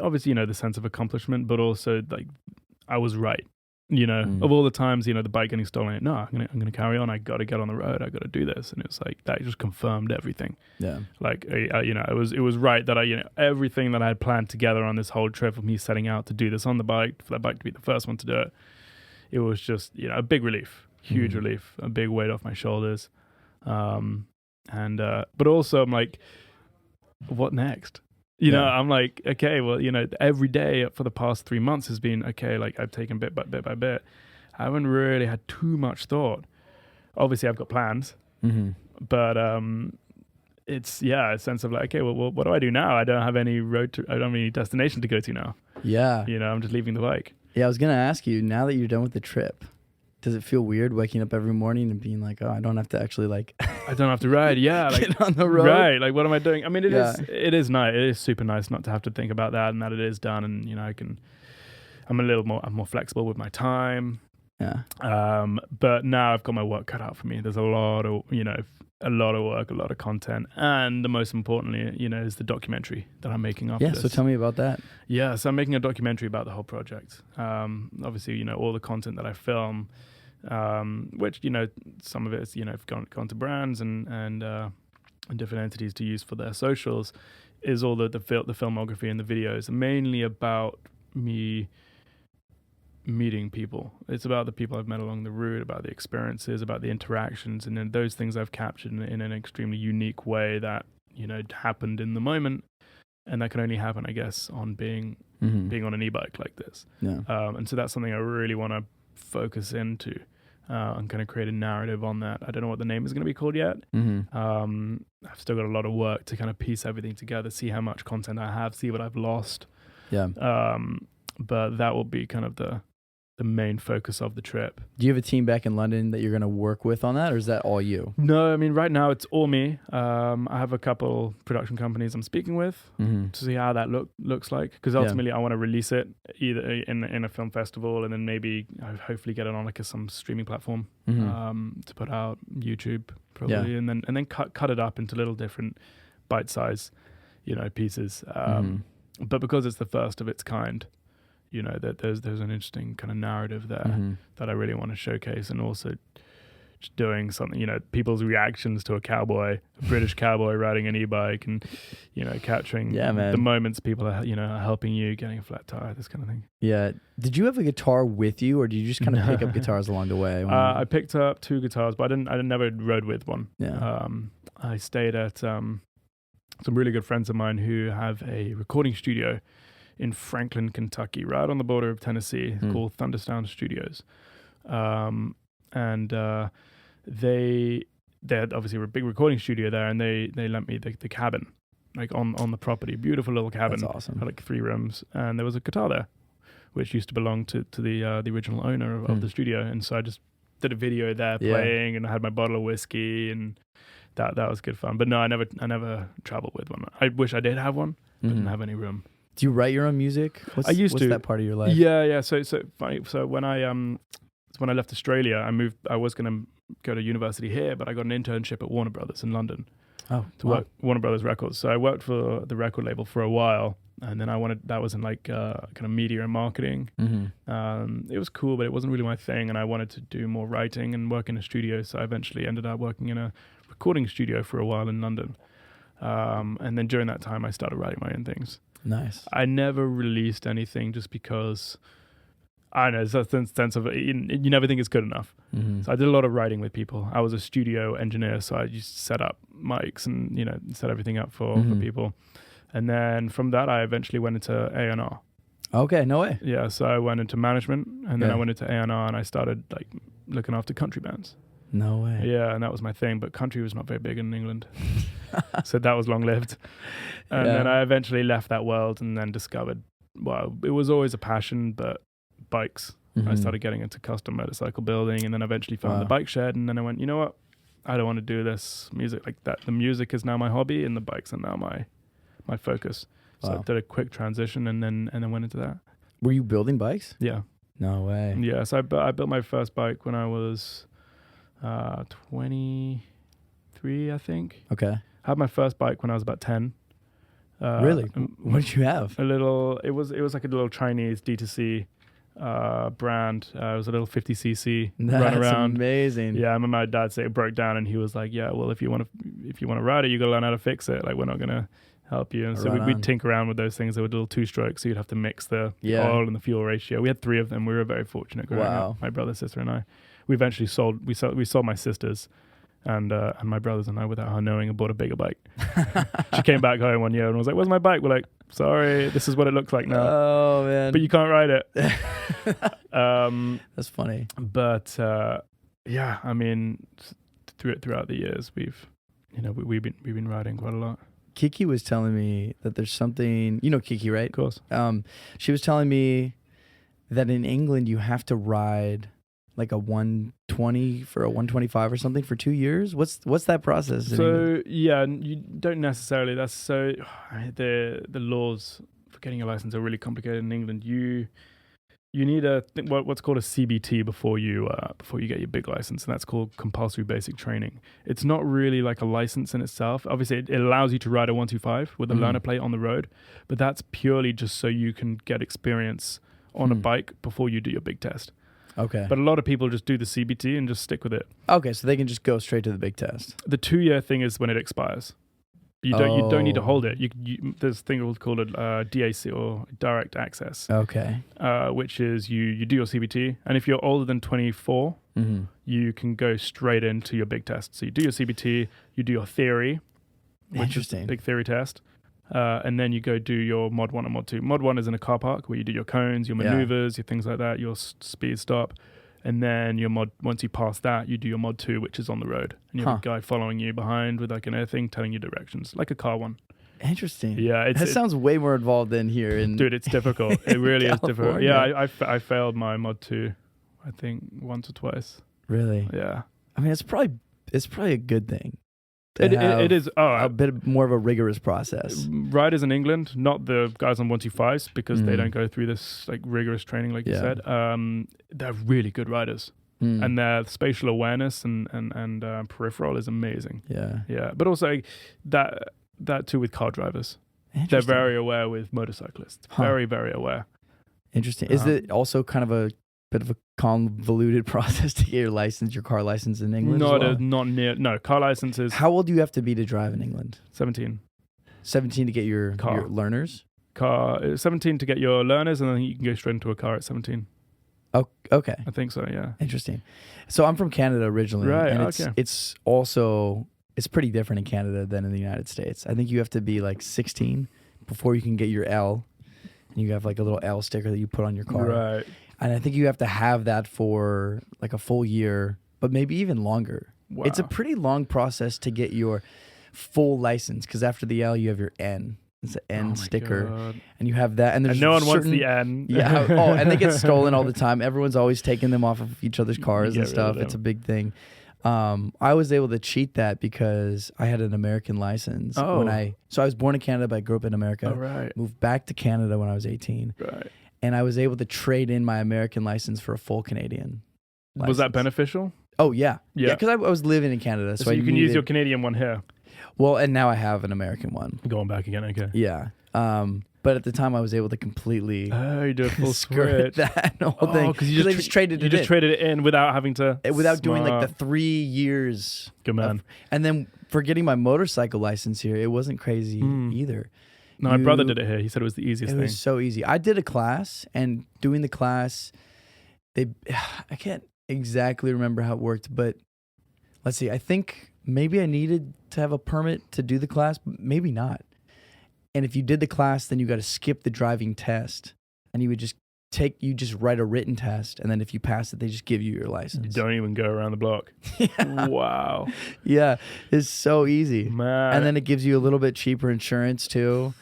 obviously, the sense of accomplishment, but also I was right. Of all the times, the bike getting stolen, no, I'm gonna carry on. I got to get on the road. I got to do this, and it was that just confirmed everything. Yeah, it was right that everything that I had planned together on this whole trip of me setting out to do this on the bike, for that bike to be the first one to do it. It was just a big relief, huge relief, a big weight off my shoulders, but also I'm like, what next? I'm like, okay, well, every day for the past 3 months has been, okay, I've taken bit by bit. I haven't really had too much thought. Obviously, I've got plans, but it's, a sense of okay, well, what do I do now? I don't have any I don't have any destination to go to now. Yeah. I'm just leaving the bike. Yeah, I was going to ask you, now that you're done with the trip, does it feel weird waking up every morning and being like, oh, I don't have to actually I don't have to ride. Yeah. Get on the road. Right. What am I doing? I mean, it is nice. It is super nice not to have to think about that and that it is done. And, I'm more flexible with my time. Yeah. But now I've got my work cut out for me. There's a lot of work, a lot of content. And the most importantly, is the documentary that I'm making after this. Yeah. So tell me about that. Yeah. So I'm making a documentary about the whole project. Obviously, all the content that I film, which some of it is have gone to brands and different entities to use for their socials, is all the filmography and the videos, mainly about me meeting people. It's about the people I've met along the route, about the experiences, about the interactions, and then those things I've captured in an extremely unique way that, you know, happened in the moment. And that can only happen, I guess, on being on an e-bike like this. Yeah. And so that's something I really want to focus into and kind of create a narrative on that. I don't know what the name is going to be called yet. I've still got a lot of work to kind of piece everything together, see how much content I have, see what I've lost. Yeah. But that will be kind of the main focus of the trip. Do you have a team back in London that you're going to work with on that, or is that all you? No, I mean, right now it's all me. I have a couple production companies I'm speaking with to see how that looks like, because ultimately I want to release it either in a film festival, and then maybe hopefully get it on like some streaming platform to put out YouTube probably, and then cut it up into little different bite-size, you know, pieces. But because it's the first of its kind, you know, that there's an interesting kind of narrative there that I really want to showcase, and also just doing something, you know, people's reactions to a British cowboy riding an e-bike, and, you know, capturing the moments people are, you know, helping you, getting a flat tire, this kind of thing. Yeah. Did you have a guitar with you, or did you just kind of pick up guitars along the way? I picked up 2 guitars, but I never rode with one. Yeah. I stayed at some really good friends of mine who have a recording studio in Franklin, Kentucky, right on the border of Tennessee, called Thundersound Studios. They obviously were a big recording studio there, and they lent me the cabin, like on the property. Beautiful little cabin. That's awesome. Had like 3 rooms, and there was a guitar there, which used to belong to the original owner of the studio. And so I just did a video there playing, and I had my bottle of whiskey, and that was good fun. But no, I never traveled with one. I wish I did have one, but didn't have any room. Do you write your own music? What's that part of your life? Yeah. So funny. So when I left Australia, I was going to go to university here, but I got an internship at Warner Brothers in London. Oh, to work Warner Brothers Records. So I worked for the record label for a while, and then that was in like kind of media and marketing. It was cool, but it wasn't really my thing, and I wanted to do more writing and work in a studio. So I eventually ended up working in a recording studio for a while in London. And then during that time, I started writing my own things. Nice. I never released anything just because, I don't know, there's a sense of you never think it's good enough. So I did a lot of writing with people. I was a studio engineer, so I used to set up mics and, you know, set everything up for people. And then from that, I eventually went into A&R. Okay, no way. Yeah, so I went into management, and then I went into A&R, and I started like looking after country bands. No way. Yeah, and that was my thing, but country was not very big in England. So that was long-lived. And then I eventually left that world, and then discovered, well, it was always a passion, but bikes. I started getting into custom motorcycle building, and then eventually found the bike shed, and then I went, you know what? I don't want to do this music like that. The music is now my hobby, and the bikes are now my focus. So I did a quick transition, and then went into that. Were you building bikes? Yeah. No way. Yeah, so I built my first bike when I was 23, I think. Okay. I had my first bike when I was about 10. Really? What did you have? It was like a little Chinese D2C brand. It was a little 50cc run around. That's amazing. Yeah, I remember my dad say it broke down, and he was like, "Yeah, well, if you want to ride it, you got to learn how to fix it. Like, we're not gonna help you." And so we'd tinker around with those things. They were little 2-strokes, so you'd have to mix the oil and the fuel ratio. We had 3 of them. We were very fortunate growing up. My brother, sister, and I. We eventually sold my sister's, and my brothers and I, without her knowing, and bought a bigger bike. She came back home one year and was like, "Where's my bike?" We're like, "Sorry, this is what it looks like now." Oh man! But you can't ride it. That's funny. But yeah, I mean, throughout the years, we've been riding quite a lot. Kiki was telling me that there's something, you know Kiki, right? Of course. She was telling me that in England you have to ride like a 120 for a 125 or something for 2 years. What's that process? So yeah, you don't necessarily. That's so the laws for getting a license are really complicated in England. You need what's called a CBT before you get your big license, and that's called compulsory basic training. It's not really like a license in itself. Obviously, it allows you to ride a 125 with a learner plate on the road, but that's purely just so you can get experience on a bike before you do your big test. Okay. But a lot of people just do the CBT and just stick with it. Okay, so they can just go straight to the big test. The 2-year thing is when it expires. You don't need to hold it. There's a thing called a DAC, or direct access. Okay. Which is you do your CBT, and if you're older than 24, you can go straight into your big test. So you do your CBT, you do your theory, which is a big theory test, and then you go do your mod 1 and mod 2. Mod 1 is in a car park where you do your cones, your maneuvers, your things like that, your speed stop. And then once you pass that, you do your mod 2, which is on the road. And you have a guy following you behind with like an air thing telling you directions, like a car one. Interesting. Yeah. That sounds way more involved than here. Dude, it's difficult. It really is difficult. Yeah, I failed my mod 2, I think, once or twice. Really? Yeah. I mean, it's probably a good thing. It is a bit more of a rigorous process. Riders in England, not the guys on 125s, because they don't go through this like rigorous training, like you said. They're really good riders, and their spatial awareness and peripheral is amazing. Yeah. But also that too with car drivers. They're very aware with motorcyclists. Very, very aware. Interesting. Is it also kind of a bit of a convoluted process to get your car license in England? No, car licenses. How old do you have to be to drive in England? 17. 17 to get your learners? 17 to get your learners, and then you can go straight into a car at 17. Oh, okay. I think so, yeah. Interesting. So I'm from Canada originally. Right, and okay. It's pretty different in Canada than in the United States. I think you have to be like 16 before you can get your L. And you have like a little L sticker that you put on your car. Right. And I think you have to have that for like a full year, but maybe even longer. Wow. It's a pretty long process to get your full license, because after the L, you have your N. It's an N sticker. God. And you have that. And there's no one wants the N. Yeah. And they get stolen all the time. Everyone's always taking them off of each other's cars and stuff. It's a big thing. I was able to cheat that because I had an American license. So I was born in Canada, but I grew up in America. Oh, right. Moved back to Canada when I was 18. Right. And I was able to trade in my American license for a full Canadian license. Was that beneficial? Oh, yeah. Yeah, because I was living in Canada. So you can use your Canadian one here. Well, and now I have an American one. Going back again, okay. Yeah. But at the time, I was able to completely you do a full switch. that whole thing. Because you just traded it in. You just traded it in without having to... Without doing like the 3 years. Good man. And then for getting my motorcycle license here, it wasn't crazy either. No, my brother did it here. He said it was the easiest thing. It was so easy. I did a class, and doing the class, I can't exactly remember how it worked, but let's see. I think maybe I needed to have a permit to do the class, but maybe not. And if you did the class, then you got to skip the driving test, and you just write a written test, and then if you pass it, they just give you your license. You don't even go around the block. Yeah. Wow. Yeah, it's so easy. Man. And then it gives you a little bit cheaper insurance too.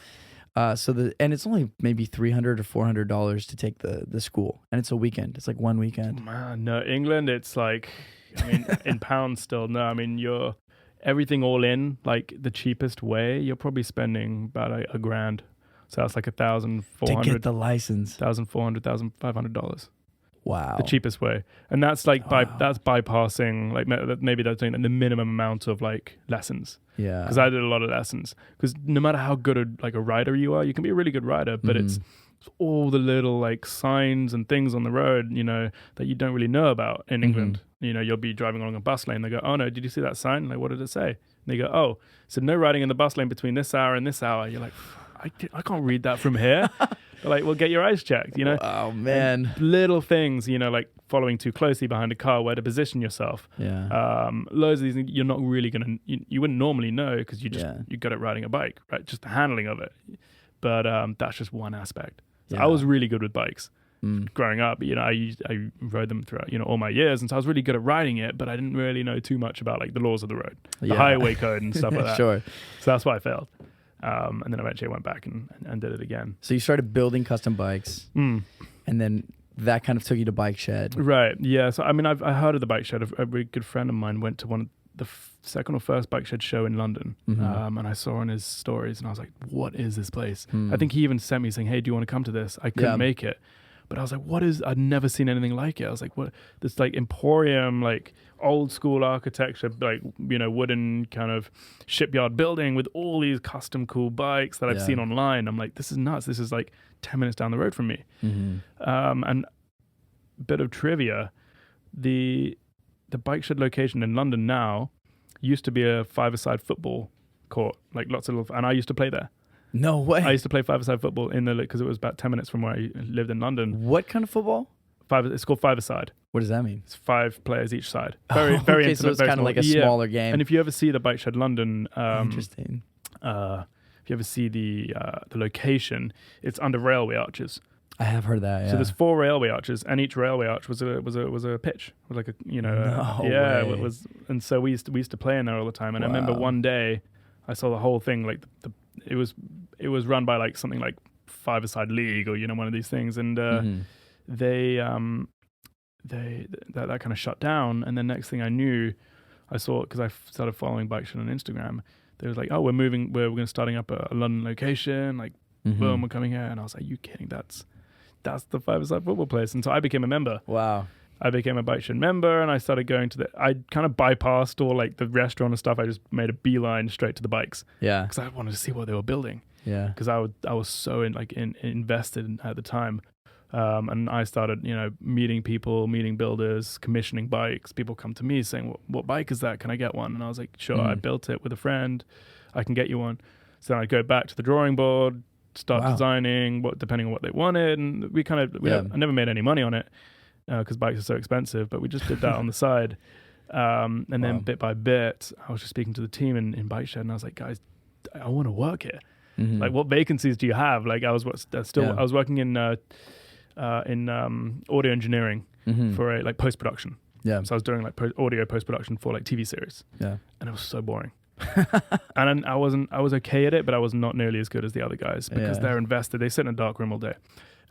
And it's only maybe $300 or $400 to take the school, and it's a weekend. It's like one weekend. Man, no, England, it's like, I mean, in pounds still. No, I mean, you're everything all in, like the cheapest way, you're probably spending about a grand. So that's like $1,400 to get the license. $1,400, $1,500. Wow. The cheapest way. And that's like that's bypassing, like maybe that's doing the minimum amount of like lessons. Yeah. Because I did a lot of lessons. Because no matter how good a rider you are, you can be a really good rider, but it's all the little like signs and things on the road, you know, that you don't really know about in England. You know, you'll be driving along a bus lane. They go, "Oh no, did you see that sign? Like, what did it say?" And they go, "Oh, so no riding in the bus lane between this hour and this hour." You're like, I can't read that from here. They're like, well, get your eyes checked, you know? Oh, man. And little things, you know, like following too closely behind a car, where to position yourself. Yeah. Loads of these things you're not really going to, you wouldn't normally know because you got it riding a bike, right? Just the handling of it. But that's just one aspect. So I was really good with bikes growing up. You know, I rode them throughout, you know, all my years. And so I was really good at riding it, but I didn't really know too much about like the laws of the road, the highway code and stuff like that. Sure. So that's why I failed. And then eventually I went back and did it again. So you started building custom bikes, and then that kind of took you to Bike Shed. Right, yeah. So, I mean, I heard of the Bike Shed. A really good friend of mine went to one of the second or first Bike Shed show in London, and I saw on his stories, and I was like, what is this place? I think he even sent me saying, hey, do you want to come to this? I couldn't make it. But I was like, I'd never seen anything like it. I was like, what? This like emporium, like old school architecture, like, you know, wooden kind of shipyard building with all these custom cool bikes that I've seen online. I'm like, this is nuts. This is like 10 minutes down the road from me. And bit of trivia, the Bike Shed location in London now used to be a five-a-side football court, like lots of little, and I used to play there. No way. I used to play five-a-side football because it was about 10 minutes from where I lived in London. What kind of football? It's called five-a-side. What does that mean? It's 5 players each side. Very Okay, intimate. so it's very kind of small. like a smaller game. And if you ever see the Bike Shed London, Interesting. if you ever see the location, it's under railway arches. I have heard that. Yeah. So there's 4 railway arches, and each railway arch was a pitch. It was like way. It was, and so we used to play in there all the time. And I remember one day, I saw the whole thing. Like it was run by like something like five-a-side league or one of these things, and they that kind of shut down. And then next thing I knew, I saw, because I started following Bike Shed on Instagram. They was like, oh, we're going to starting up a London location. Like, boom, we're coming here. And I was like, you kidding? That's the five-a-side football place. And so I became a member. Wow. I became a Bike Shed member, and I started going to I kind of bypassed all like the restaurant and stuff. I just made a beeline straight to the bikes. Yeah. Because I wanted to see what they were building. Yeah. Because I was so invested at the time. And I started, meeting people, meeting builders, commissioning bikes. People come to me saying, what bike is that? Can I get one? And I was like, sure, I built it with a friend. I can get you one. So then I go back to the drawing board, start designing, depending on what they wanted. And I never made any money on it because bikes are so expensive, but we just did that on the side. And then bit by bit, I was just speaking to the team in Bike Shed, and I was like, guys, I want to work here. Like, what vacancies do you have? Like, I was working in audio engineering for a post-production. Yeah. So I was doing audio post-production for like TV series. Yeah. And it was so boring. And I was okay at it, but I was not nearly as good as the other guys because they're invested. They sit in a dark room all day.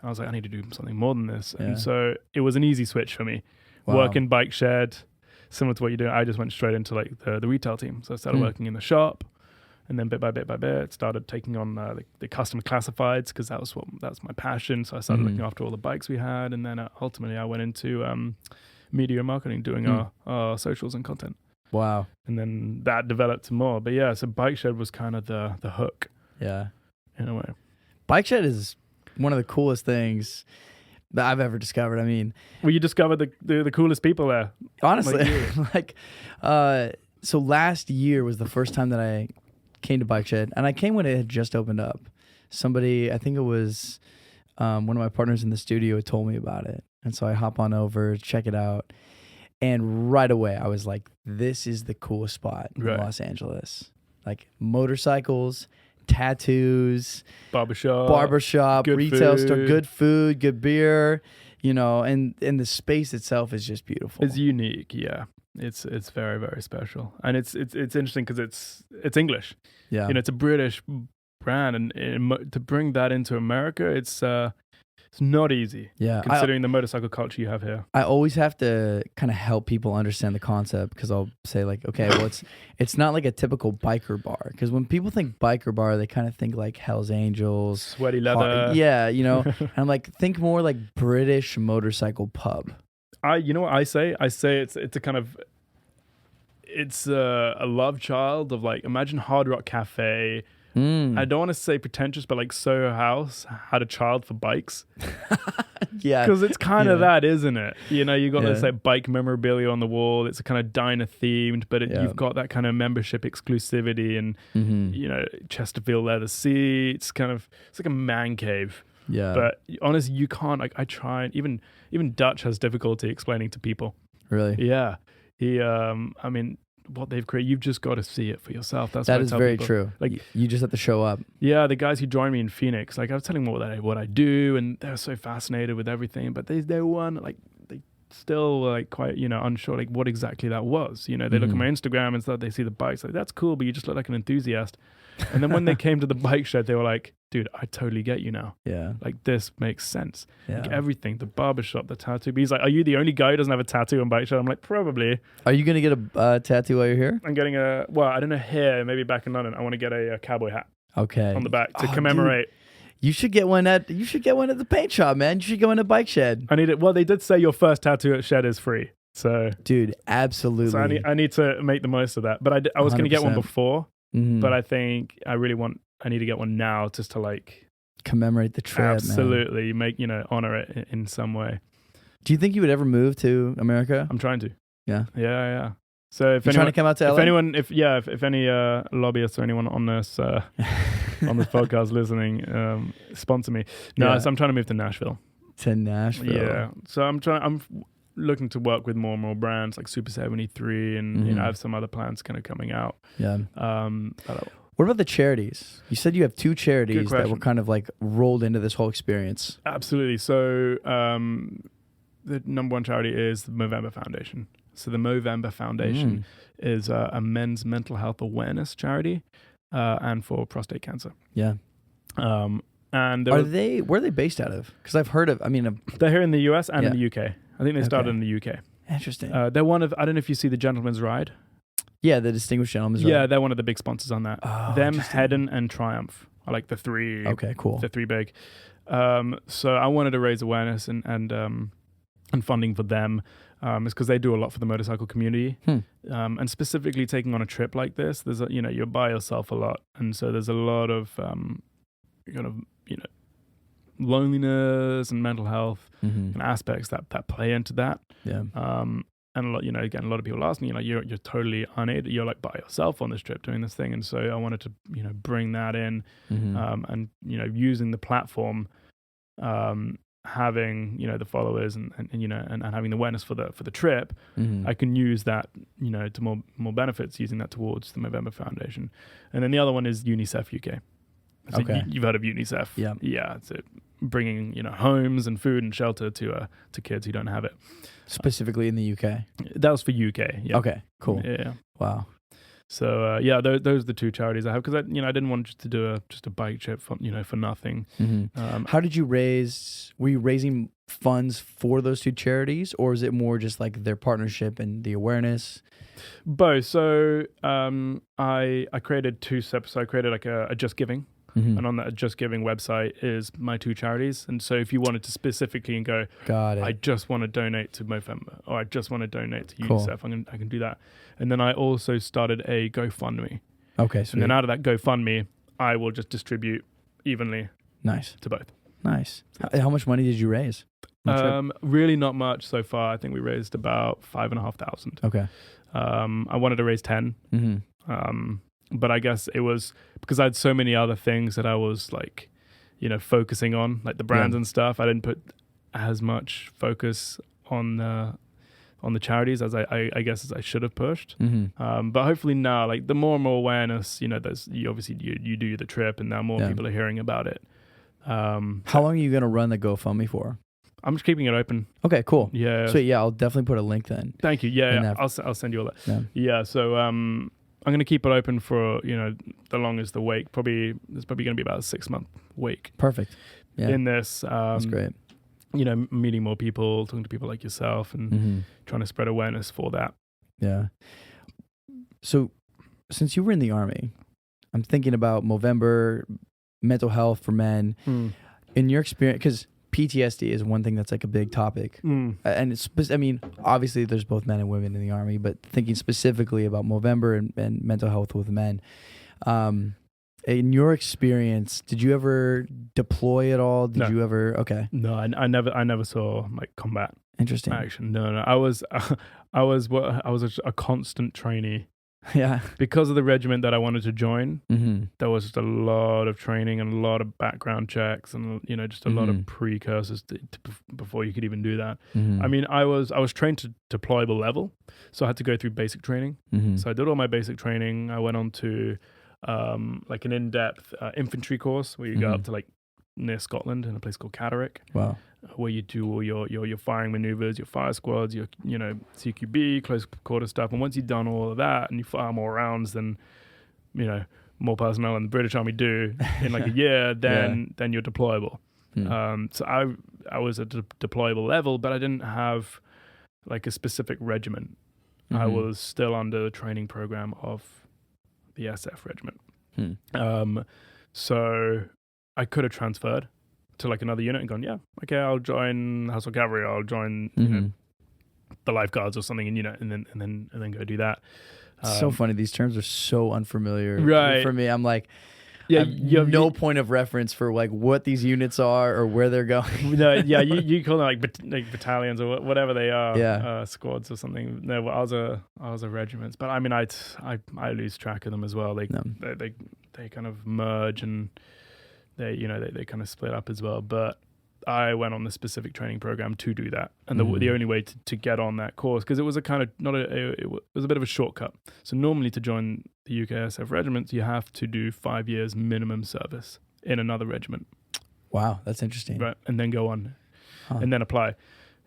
And I was like, I need to do something more than this. Yeah. And so it was an easy switch for me. Wow. Work in Bike Shed, similar to what you're doing. I just went straight into like the retail team. So I started working in the shop. And then bit by bit, started taking on the custom classifieds because that's my passion. So I started looking after all the bikes we had, and then ultimately I went into media marketing, doing our socials and content. Wow! And then that developed more. But yeah, so Bike Shed was kind of the hook. Yeah, in a way. Bike Shed is one of the coolest things that I've ever discovered. I mean, well, you discovered the coolest people there. Honestly, so last year was the first time that I came to Bike Shed, and I came when it had just opened up. Somebody, I think it was one of my partners in the studio, had told me about it, and so I hop on over, check it out, and right away I was like, this is the coolest spot in Los Angeles. Like motorcycles, tattoos, barbershop, retail store, good food, good beer, and the space itself is just beautiful. It's unique, yeah. It's very, very special, and it's interesting because it's English. Yeah, it's a British brand, and to bring that into America, it's not easy. Yeah, considering the motorcycle culture you have here. I always have to kind of help people understand the concept because I'll say like, okay, well, it's not like a typical biker bar, because when people think biker bar, they kind of think like Hell's Angels, sweaty leather. And I'm like, think more like British motorcycle pub. You know what I say? I say it's a kind of, it's a love child of like, imagine Hard Rock Cafe. I don't want to say pretentious, but like Soho House had a child for bikes. Yeah. Because it's kind of that, isn't it? You got this like bike memorabilia on the wall. It's a kind of diner themed, but you've got that kind of membership exclusivity and, Chesterfield leather seats, it's like a man cave. Yeah. But honestly, you can't, like, I try, and even Dutch has difficulty explaining to people. Really? Yeah. He, what they've created, you've just got to see it for yourself. That is very true. Like, you just have to show up. Yeah. The guys who joined me in Phoenix, like I was telling them what I do, and they're so fascinated with everything, but they still were like quite, unsure like what exactly that was. They look at my Instagram and stuff, they see the bikes, like that's cool, but you just look like an enthusiast. And then when they came to the Bike Shed, they were like, dude, I totally get you now. Yeah. Like, this makes sense. Yeah. Like, everything, the barbershop, the tattoo. But he's like, are you the only guy who doesn't have a tattoo on Bike Shed? I'm like, probably. Are you going to get a tattoo while you're here? I'm getting I don't know, here, maybe back in London. I want to get a cowboy hat. Okay. On the back to commemorate. Dude. You should get one at the paint shop, man. You should go in a Bike Shed. I need it. Well, they did say your first tattoo at Shed is free. So, dude, absolutely. So I need to make the most of that. But I was going to get one before, but I think I need to get one now just to like commemorate the trip. Absolutely, man. Honor it in some way. Do you think you would ever move to America? I'm trying to. Yeah. So if You're trying to come out to LA? if any lobbyists or anyone on this on this podcast listening, sponsor me. No, Yeah. so I'm trying to move to Nashville. To Nashville. Yeah. So I'm looking to work with more and more brands like Super 73, and you know, I have some other plans kind of coming out. Yeah. But What about the charities? You said you have 2 charities that question. were kind of like rolled into this whole experience. absolutely. So the number one charity is the Movember Foundation. So the Movember Foundation is a men's mental health awareness charity, and for prostate cancer. Yeah. And Where are they based out of? Because I've heard of, they're here in the US and Yeah. in the UK. I think they started in the UK. interesting. They're one of, I don't know if you see the Gentleman's Ride. Yeah, the Distinguished Gentleman's Yeah, Ride. they're one of the big sponsors on that. Oh, Them, interesting. Hedon, and Triumph are like the three. Okay, cool. The three big. So I wanted to raise awareness and funding for them. It's because they do a lot for the motorcycle community, and specifically taking on a trip like this. There's you're by yourself a lot, and so there's a lot of kind of loneliness and mental health and aspects that play into that. Yeah. And a lot, again, a lot of people ask me, you're totally unaided. You're like by yourself on this trip doing this thing, and so I wanted to, bring that in, and using the platform, having the followers and having the awareness for the trip. I can use that, to more benefits, using that towards the Movember Foundation, and then the other one is UNICEF UK. So Okay. you've heard of UNICEF? Yeah. So bringing homes and food and shelter to kids who don't have it. Specifically in the UK. That was for UK. Yeah. Okay, cool. Yeah. Wow. So those are the 2 charities I have, because I didn't want just to do just a bike trip for nothing. How did you raise? Were you raising funds for those 2 charities, or is it more just like their partnership and the awareness? Both. So I created 2 steps. So I created like a Just Giving. And on that Just Giving website is my 2 charities. And so if you wanted to specifically and go, Got it. I just want to donate to Movember, or I just want to donate to Cool. UNICEF, I can do that. And then I also started a Gofundme. Okay, sweet. And then out of that Gofundme, I will just distribute evenly Nice. to both. Nice. How much money did you raise? on the trip? Really not much so far. I think we raised about 5,500. Okay. I wanted to raise 10. Mm-hmm. But I guess it was because I had so many other things that I was like, focusing on, like the brands and stuff. I didn't put as much focus on the charities as I guess as I should have pushed. Mm-hmm. But hopefully now, like the more and more awareness, there's you do the trip, and now more people are hearing about it. How long are you going to run the GoFundMe for? I'm just keeping it open. Okay, cool. Yeah. So yeah, I'll definitely put a link then. Thank you. Yeah. I'll send you all that. Yeah. So I'm going to keep it open for, the longest the wake. There's probably going to be about a 6-month wake. Perfect. Yeah. In this. That's great. Meeting more people, talking to people like yourself, and trying to spread awareness for that. Yeah. So since you were in the Army, I'm thinking about Movember, mental health for men. In your experience, because PTSD is one thing that's like a big topic. And it's, obviously there's both men and women in the Army, but thinking specifically about Movember and mental health with men. In your experience, did you ever deploy at all? Did you ever? Okay. No, I never saw like combat. Interesting. Action. No. I was a constant trainee. Yeah. Because of the regiment that I wanted to join, Mm-hmm. there was just a lot of training and a lot of background checks, and just a lot of precursors to before you could even do that. Mm-hmm. I was trained to deployable level, so I had to go through basic training. So I did all my basic training. I went on to like an in-depth infantry course where you go up to like near Scotland in a place called Catterick. Wow. Where you do all your firing maneuvers, your fire squads, your CQB, close quarter stuff. And once you've done all of that and you fire more rounds than more personnel than the British Army do in like a year, then you're deployable. So I was at a deployable level, but I didn't have like a specific regiment. I was still under the training program of the SF regiment. So I could have transferred to like another unit and gone, I'll join Household Cavalry, I'll join the Lifeguards or something, and then go do that. So funny. These terms are so unfamiliar Right. for me. I'm like, I have no point of reference for like what these units are or where they're going. No, yeah, you call them like battalions or whatever they are, Yeah. squads or something. No, well, I was a regiments, but I mean, I lose track of them as well. They kind of merge and they kind of split up as well. But I went on the specific training program to do that, and the only way to get on that course, because it was a kind of it was a bit of a shortcut. So normally to join the UKSF regiment, you have to do 5 years minimum service in another regiment. Wow, that's interesting. Right, and then go on, and then apply.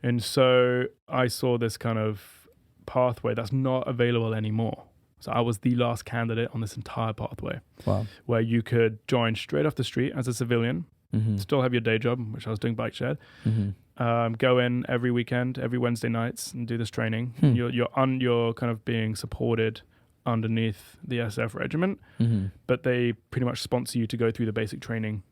And so I saw this kind of pathway that's not available anymore. So I was the last candidate on this entire pathway. Wow. Where you could join straight off the street as a civilian, still have your day job, which I was doing bike shed, go in every weekend, every Wednesday nights, and do this training. You're kind of being supported underneath the SF regiment, but they pretty much sponsor you to go through the basic training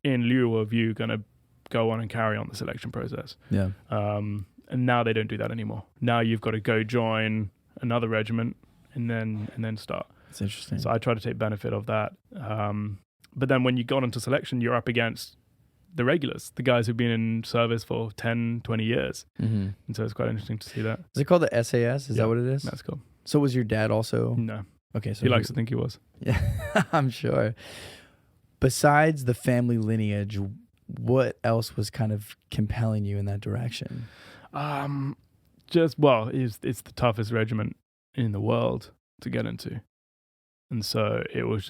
in lieu of you going to go on and carry on the selection process. Yeah. And now they don't do that anymore. Now you've got to go join another regiment and then start. That's interesting. So I try to take benefit of that. But then when you go into selection, you're up against the regulars, the guys who've been in service for 10, 20 years. And so it's quite interesting to see that. Is it called the SAS? Is that what it is? That's cool. So was your dad also? No. Okay. So he likes to think he was. Yeah, I'm sure. Besides the family lineage, what else was kind of compelling you in that direction? It's the toughest regiment in the world to get into. And so it was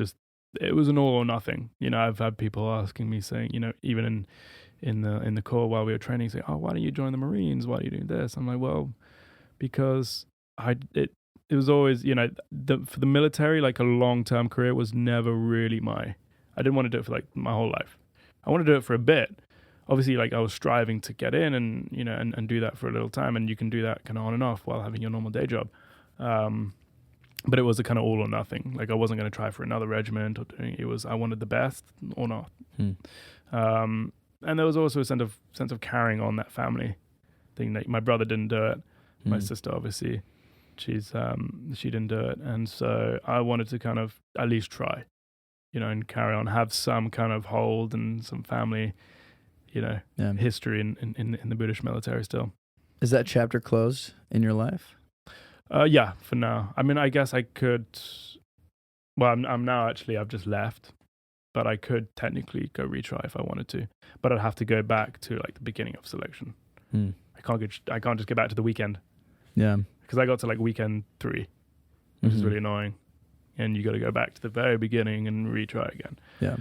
an all or nothing. I've had people asking me, saying, even in the Corps while we were training, saying, "Oh, why don't you join the Marines? Why are you doing this?" I'm like, well, because it was always, for the military, like a long-term career was never really I didn't want to do it for like my whole life. I wanted to do it for a bit. Obviously, like I was striving to get in and, and do that for a little time, and you can do that kind of on and off while having your normal day job. But it was a kind of all or nothing. Like I wasn't going to try for another regiment or doing it. Was I wanted the best or not. And there was also a sense of carrying on that family thing. That my brother didn't do it. My sister, obviously, she didn't do it, and so I wanted to kind of at least try, and carry on, have some kind of hold and some family, history in the British military still. Is that chapter closed in your life? Yeah, for now. I mean, I guess I could. Well, I'm now actually. I've just left, but I could technically go retry if I wanted to. But I'd have to go back to like the beginning of selection. I can't just go back to the weekend. Yeah, because I got to like weekend 3, which is really annoying, and you got to go back to the very beginning and retry again. Yeah.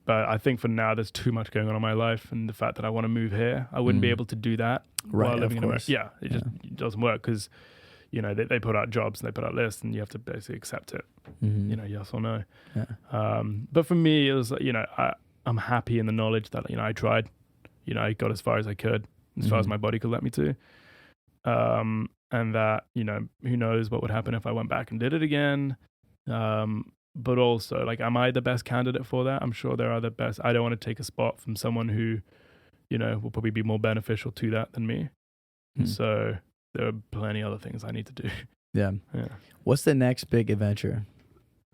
But I think for now, there's too much going on in my life, and the fact that I want to move here, I wouldn't be able to do that while living in America. Yeah, it doesn't work because. They put out jobs and they put out lists and you have to basically accept it, yes or no. Yeah. But for me, it was, I'm happy in the knowledge that, I tried, I got as far as I could, as far as my body could let me to. And that, who knows what would happen if I went back and did it again. But also, like, am I the best candidate for that? I'm sure there are the best. I don't want to take a spot from someone who, will probably be more beneficial to that than me. So there are plenty other things I need to do. Yeah. What's the next big adventure?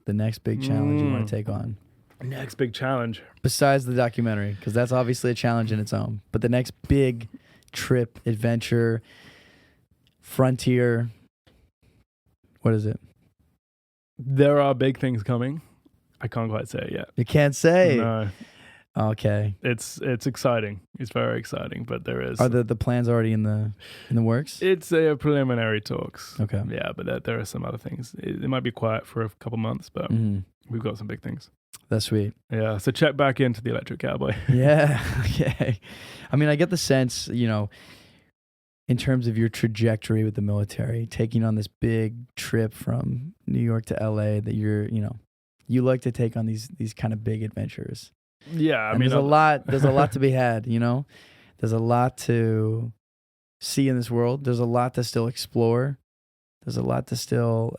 The next big challenge you want to take on? Next big challenge. Besides the documentary, because that's obviously a challenge in its own. But the next big trip, adventure, frontier, what is it? There are big things coming. I can't quite say it yet. You can't say? No. Okay. It's exciting. It's very exciting, but there is. Are the plans already in the works? It's a preliminary talks. Okay. Yeah, but there are some other things. It might be quiet for a couple months, but we've got some big things. That's sweet. Yeah. So check back into the Electric Cowboy. Yeah. Okay. I mean, I get the sense, in terms of your trajectory with the military, taking on this big trip from New York to LA, that you like to take on these kind of big adventures. Yeah, I mean, there's a lot to be had, There's a lot to see in this world. There's a lot to still explore. There's a lot to still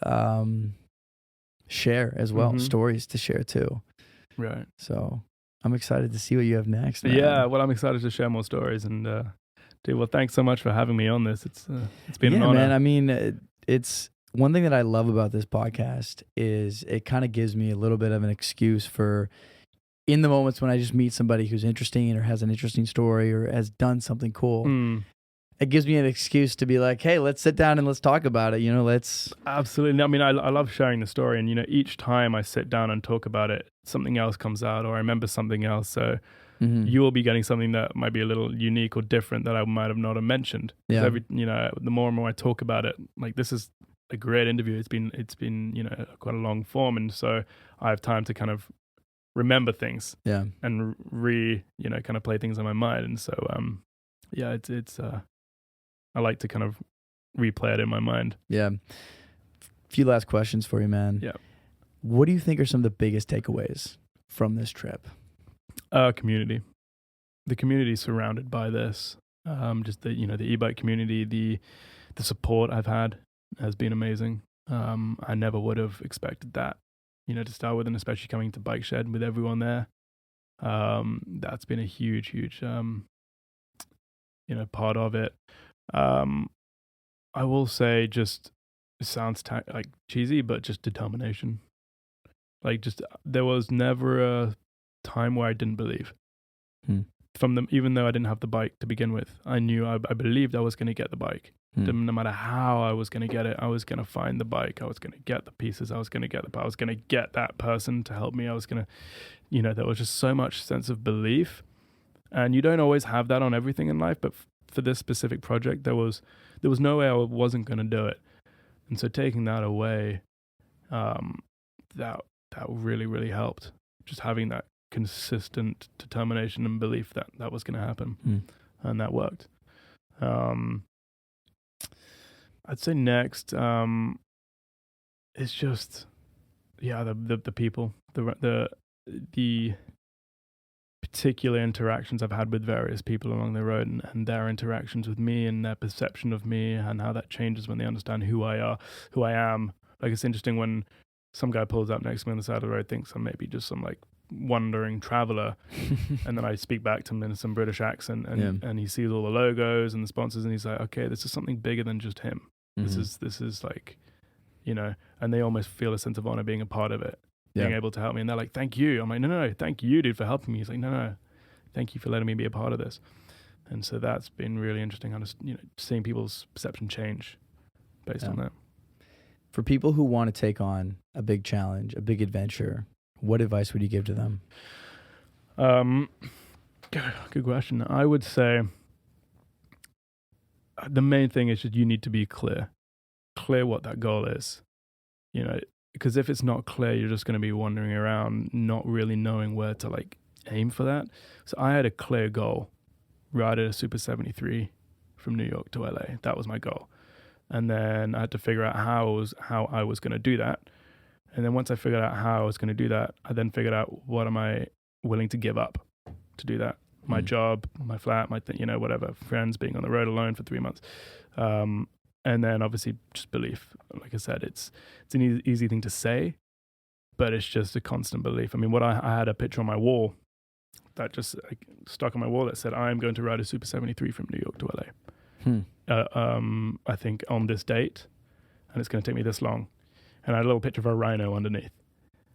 share as well, stories to share too. Right. So I'm excited to see what you have next, man. Yeah, well, I'm excited to share more stories. And dude, well, thanks so much for having me on this. It's been an honor. Man, I mean, it's one thing that I love about this podcast is it kind of gives me a little bit of an excuse for in the moments when I just meet somebody who's interesting or has an interesting story or has done something cool. It gives me an excuse to be like, hey, let's sit down and let's talk about it. Let's. Absolutely. I mean, I love sharing the story. And, each time I sit down and talk about it, something else comes out or I remember something else. So you will be getting something that might be a little unique or different that I might have not have mentioned. Yeah. The more and more I talk about it, like this is a great interview. It's been quite a long form. And so I have time to kind of remember things and kind of play things in my mind. And so, it's I like to kind of replay it in my mind. Yeah. Few last questions for you, man. Yeah. What do you think are some of the biggest takeaways from this trip? Community. The community surrounded by this. Just the e-bike community, the support I've had has been amazing. I never would have expected that, to start with, and especially coming to Bike Shed with everyone there. That's been a huge part of it. I will say, just it sounds like cheesy, but just determination. Like, just there was never a time where I didn't believe. From them, even though I didn't have the bike to begin with, I knew I believed I was going to get the bike. No matter how I was going to get it, I was going to find the bike. I was going to get the pieces. I was going to get that person to help me. I was going to, there was just so much sense of belief, and you don't always have that on everything in life, but for this specific project, there was no way I wasn't going to do it. And so taking that away, that really, really helped. Just having that consistent determination and belief that was going to happen. And that worked. I'd say next, it's just, the people, the particular interactions I've had with various people along the road and their interactions with me and their perception of me and how that changes when they understand who I am. Like, it's interesting when some guy pulls up next to me on the side of the road, thinks I'm maybe just some like wandering traveler, and then I speak back to him in some British accent and he sees all the logos and the sponsors and he's like, okay, this is something bigger than just him. This is like, and they almost feel a sense of honor being a part of it. Being able to help me, and they're like, thank you. I'm like, no, thank you, dude, for helping me. He's like, no, thank you for letting me be a part of this. And so that's been really interesting, seeing people's perception change based on that. For people who want to take on a big challenge, a big adventure, what advice would you give to them? Good question. I would say the main thing is that you need to be clear what that goal is, because if it's not clear, you're just going to be wandering around, not really knowing where to like aim for that. So I had a clear goal, ride a Super 73 from New York to LA. That was my goal. And then I had to figure out how I was going to do that. And then once I figured out how I was going to do that, I then figured out what am I willing to give up to do that. My job, my flat, whatever, friends, being on the road alone for 3 months. And then obviously just belief. Like I said, it's an easy thing to say, but it's just a constant belief. I mean, I had a picture on my wall that just stuck on my wall that said, I am going to ride a Super 73 from New York to LA. I think on this date, and it's going to take me this long. And I had a little picture of a rhino underneath.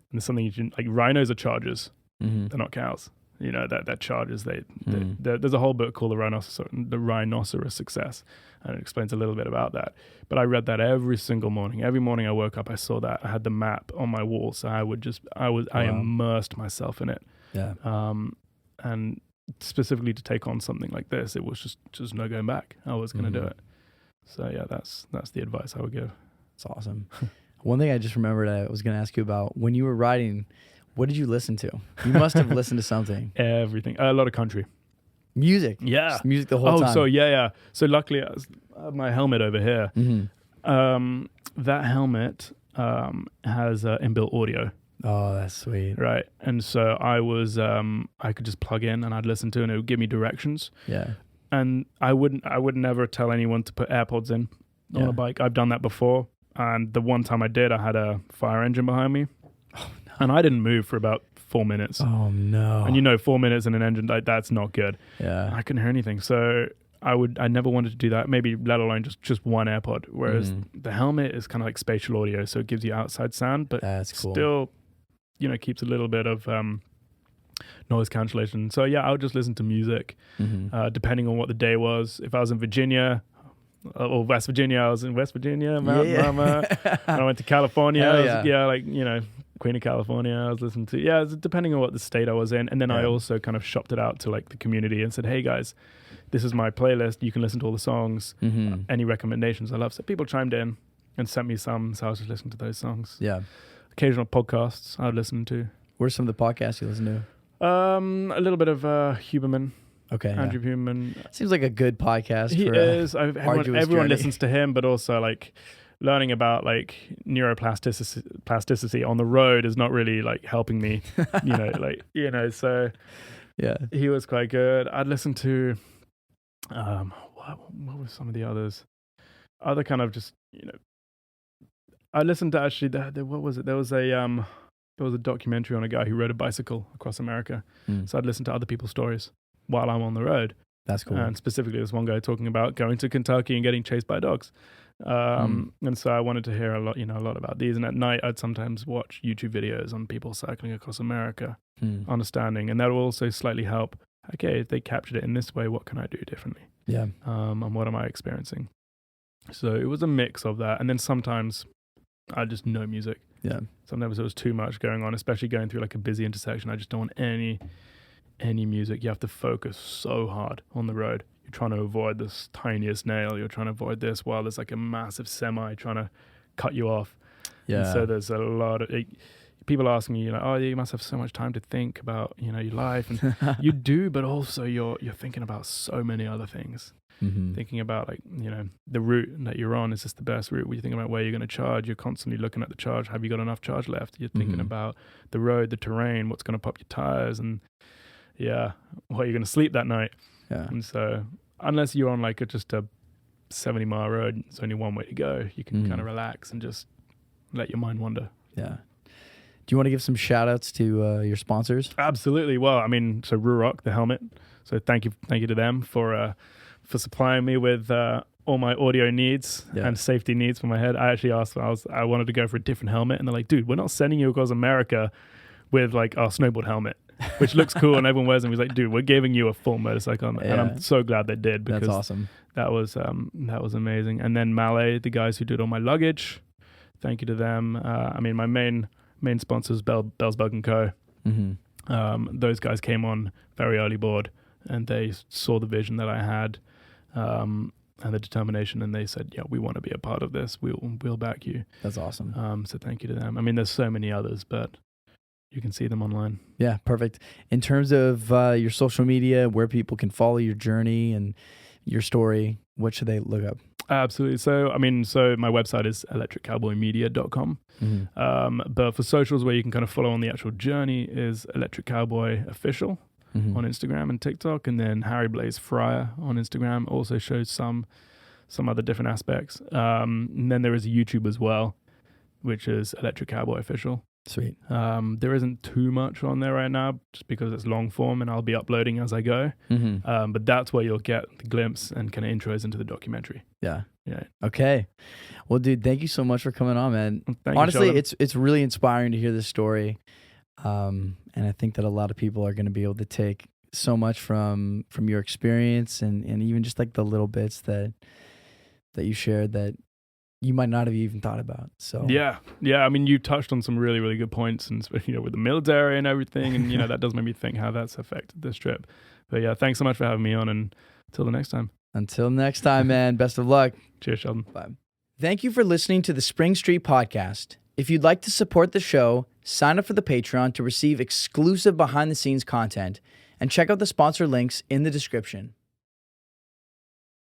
And there's something like rhinos are chargers. They're not cows. That chargers, there's a whole book called The Rhinoceros Success, and it explains a little bit about that. But I read that every single morning. Every morning I woke up, I saw that. I had the map on my wall, so I immersed myself in it. Yeah. And specifically to take on something like this, it was just no going back. I was going to do it. So yeah, that's the advice I would give. It's awesome. One thing I just remembered I was going to ask you about, when you were riding, what did you listen to? You must have listened to something. Everything. A lot of country. Music? Yeah. Just music the whole time? Oh, so yeah. So luckily, I have my helmet over here. That helmet has inbuilt audio. Oh, that's sweet. Right. And so I could just plug in and I'd listen to it and it would give me directions. Yeah. And I would never tell anyone to put AirPods in on a bike. I've done that before. And the one time I did, I had a fire engine behind me. Oh, no. And I didn't move for about 4 minutes. Oh, no. And 4 minutes in an engine, that's not good. Yeah. I couldn't hear anything. So I never wanted to do that, maybe let alone just one AirPod. Whereas the helmet is kind of like spatial audio, so it gives you outside sound, but That's cool. still, keeps a little bit of noise cancellation. So yeah, I would just listen to music, depending on what the day was. If I was in Virginia or West Virginia, I was in West Virginia, Mount Mama. And I went to California, Queen of California, I was listening to, depending on what the state I was in. And then I also kind of shopped it out to like the community and said, hey guys, this is my playlist. You can listen to all the songs. Any recommendations I love. So people chimed in and sent me some. So I was just listening to those songs. Yeah. Occasional podcasts I would listen to. What are some of the podcasts you listen to? A little bit of Huberman. Okay. Andrew Huberman. Seems like a good podcast. He is. Everyone listens to him, but also like learning about like neuroplasticity on the road is not really like helping me, so yeah, he was quite good. I'd listen to, what were some of the others? Other kind of just, I listened to actually, what was it? There was a documentary on a guy who rode a bicycle across America. So I'd listen to other people's stories while I'm on the road. That's cool. And specifically, there's one guy talking about going to Kentucky and getting chased by dogs. And so I wanted to hear a lot about these. And at night, I'd sometimes watch YouTube videos on people cycling across America, understanding. And that will also slightly help. Okay, if they captured it in this way, what can I do differently? Yeah. And what am I experiencing? So it was a mix of that. And then sometimes I just know music. Yeah. Sometimes it was too much going on, especially going through like a busy intersection. I just don't want any music. You have to focus so hard on the road. You're trying to avoid this tiniest nail. You're trying to avoid this while there's like a massive semi trying to cut you off. Yeah. And so there's a lot of people asking me, oh, you must have so much time to think about, your life. And you do, but also you're thinking about so many other things. Thinking about like, the route that you're on, is this the best route? When you think about where you're going to charge, you're constantly looking at the charge. Have you got enough charge left? You're thinking about the road, the terrain, what's going to pop your tires, and where you're going to sleep that night. Yeah. And so unless you're on like just a 70-mile road, it's only one way to go. You can kind of relax and just let your mind wander. Yeah. Do you want to give some shout outs to your sponsors? Absolutely. Well, I mean, so Ruroc, the helmet. So thank you to them for supplying me with all my audio needs and safety needs for my head. I actually asked, I wanted to go for a different helmet, and they're like, dude, we're not sending you across America with like our snowboard helmet, which looks cool and everyone wears them. He's like, dude, we're giving you a full motorcycle helmet. And I'm so glad they did, because that's awesome. That was amazing. And then Malay, the guys who did all my luggage, thank you to them. I mean, my main sponsors, Bellsbug & Co. Those guys came on very early board, and they saw the vision that I had, and the determination, and they said, yeah, we want to be a part of this. We'll back you. That's awesome. So thank you to them. I mean, there's so many others, but you can see them online. Yeah, perfect. In terms of your social media, where people can follow your journey and your story, what should they look up? Absolutely. So, I mean, my website is electriccowboymedia.com. But for socials, where you can kind of follow on the actual journey, is Electric Cowboy Official on Instagram and TikTok. And then Harry Blaze Fryer on Instagram also shows some other different aspects. And then there is a YouTube as well, which is Electric Cowboy Official. Sweet. There isn't too much on there right now, just because it's long form and I'll be uploading as I go. But that's where you'll get the glimpse and kind of intros into the documentary. Yeah. Okay. Well, dude, thank you so much for coming on, man. Honestly, it's really inspiring to hear this story. And I think that a lot of people are going to be able to take so much from your experience and even just like the little bits that you shared that you might not have even thought about. So yeah. I mean, you touched on some really, really good points, and with the military and everything, and that does make me think how that's affected this trip. But yeah, thanks so much for having me on, and until the next time. Until next time, man. Best of luck. Cheers, Sheldon. Bye. Thank you for listening to the Spring Street Podcast. If you'd like to support the show, sign up for the Patreon to receive exclusive behind-the-scenes content, and check out the sponsor links in the description.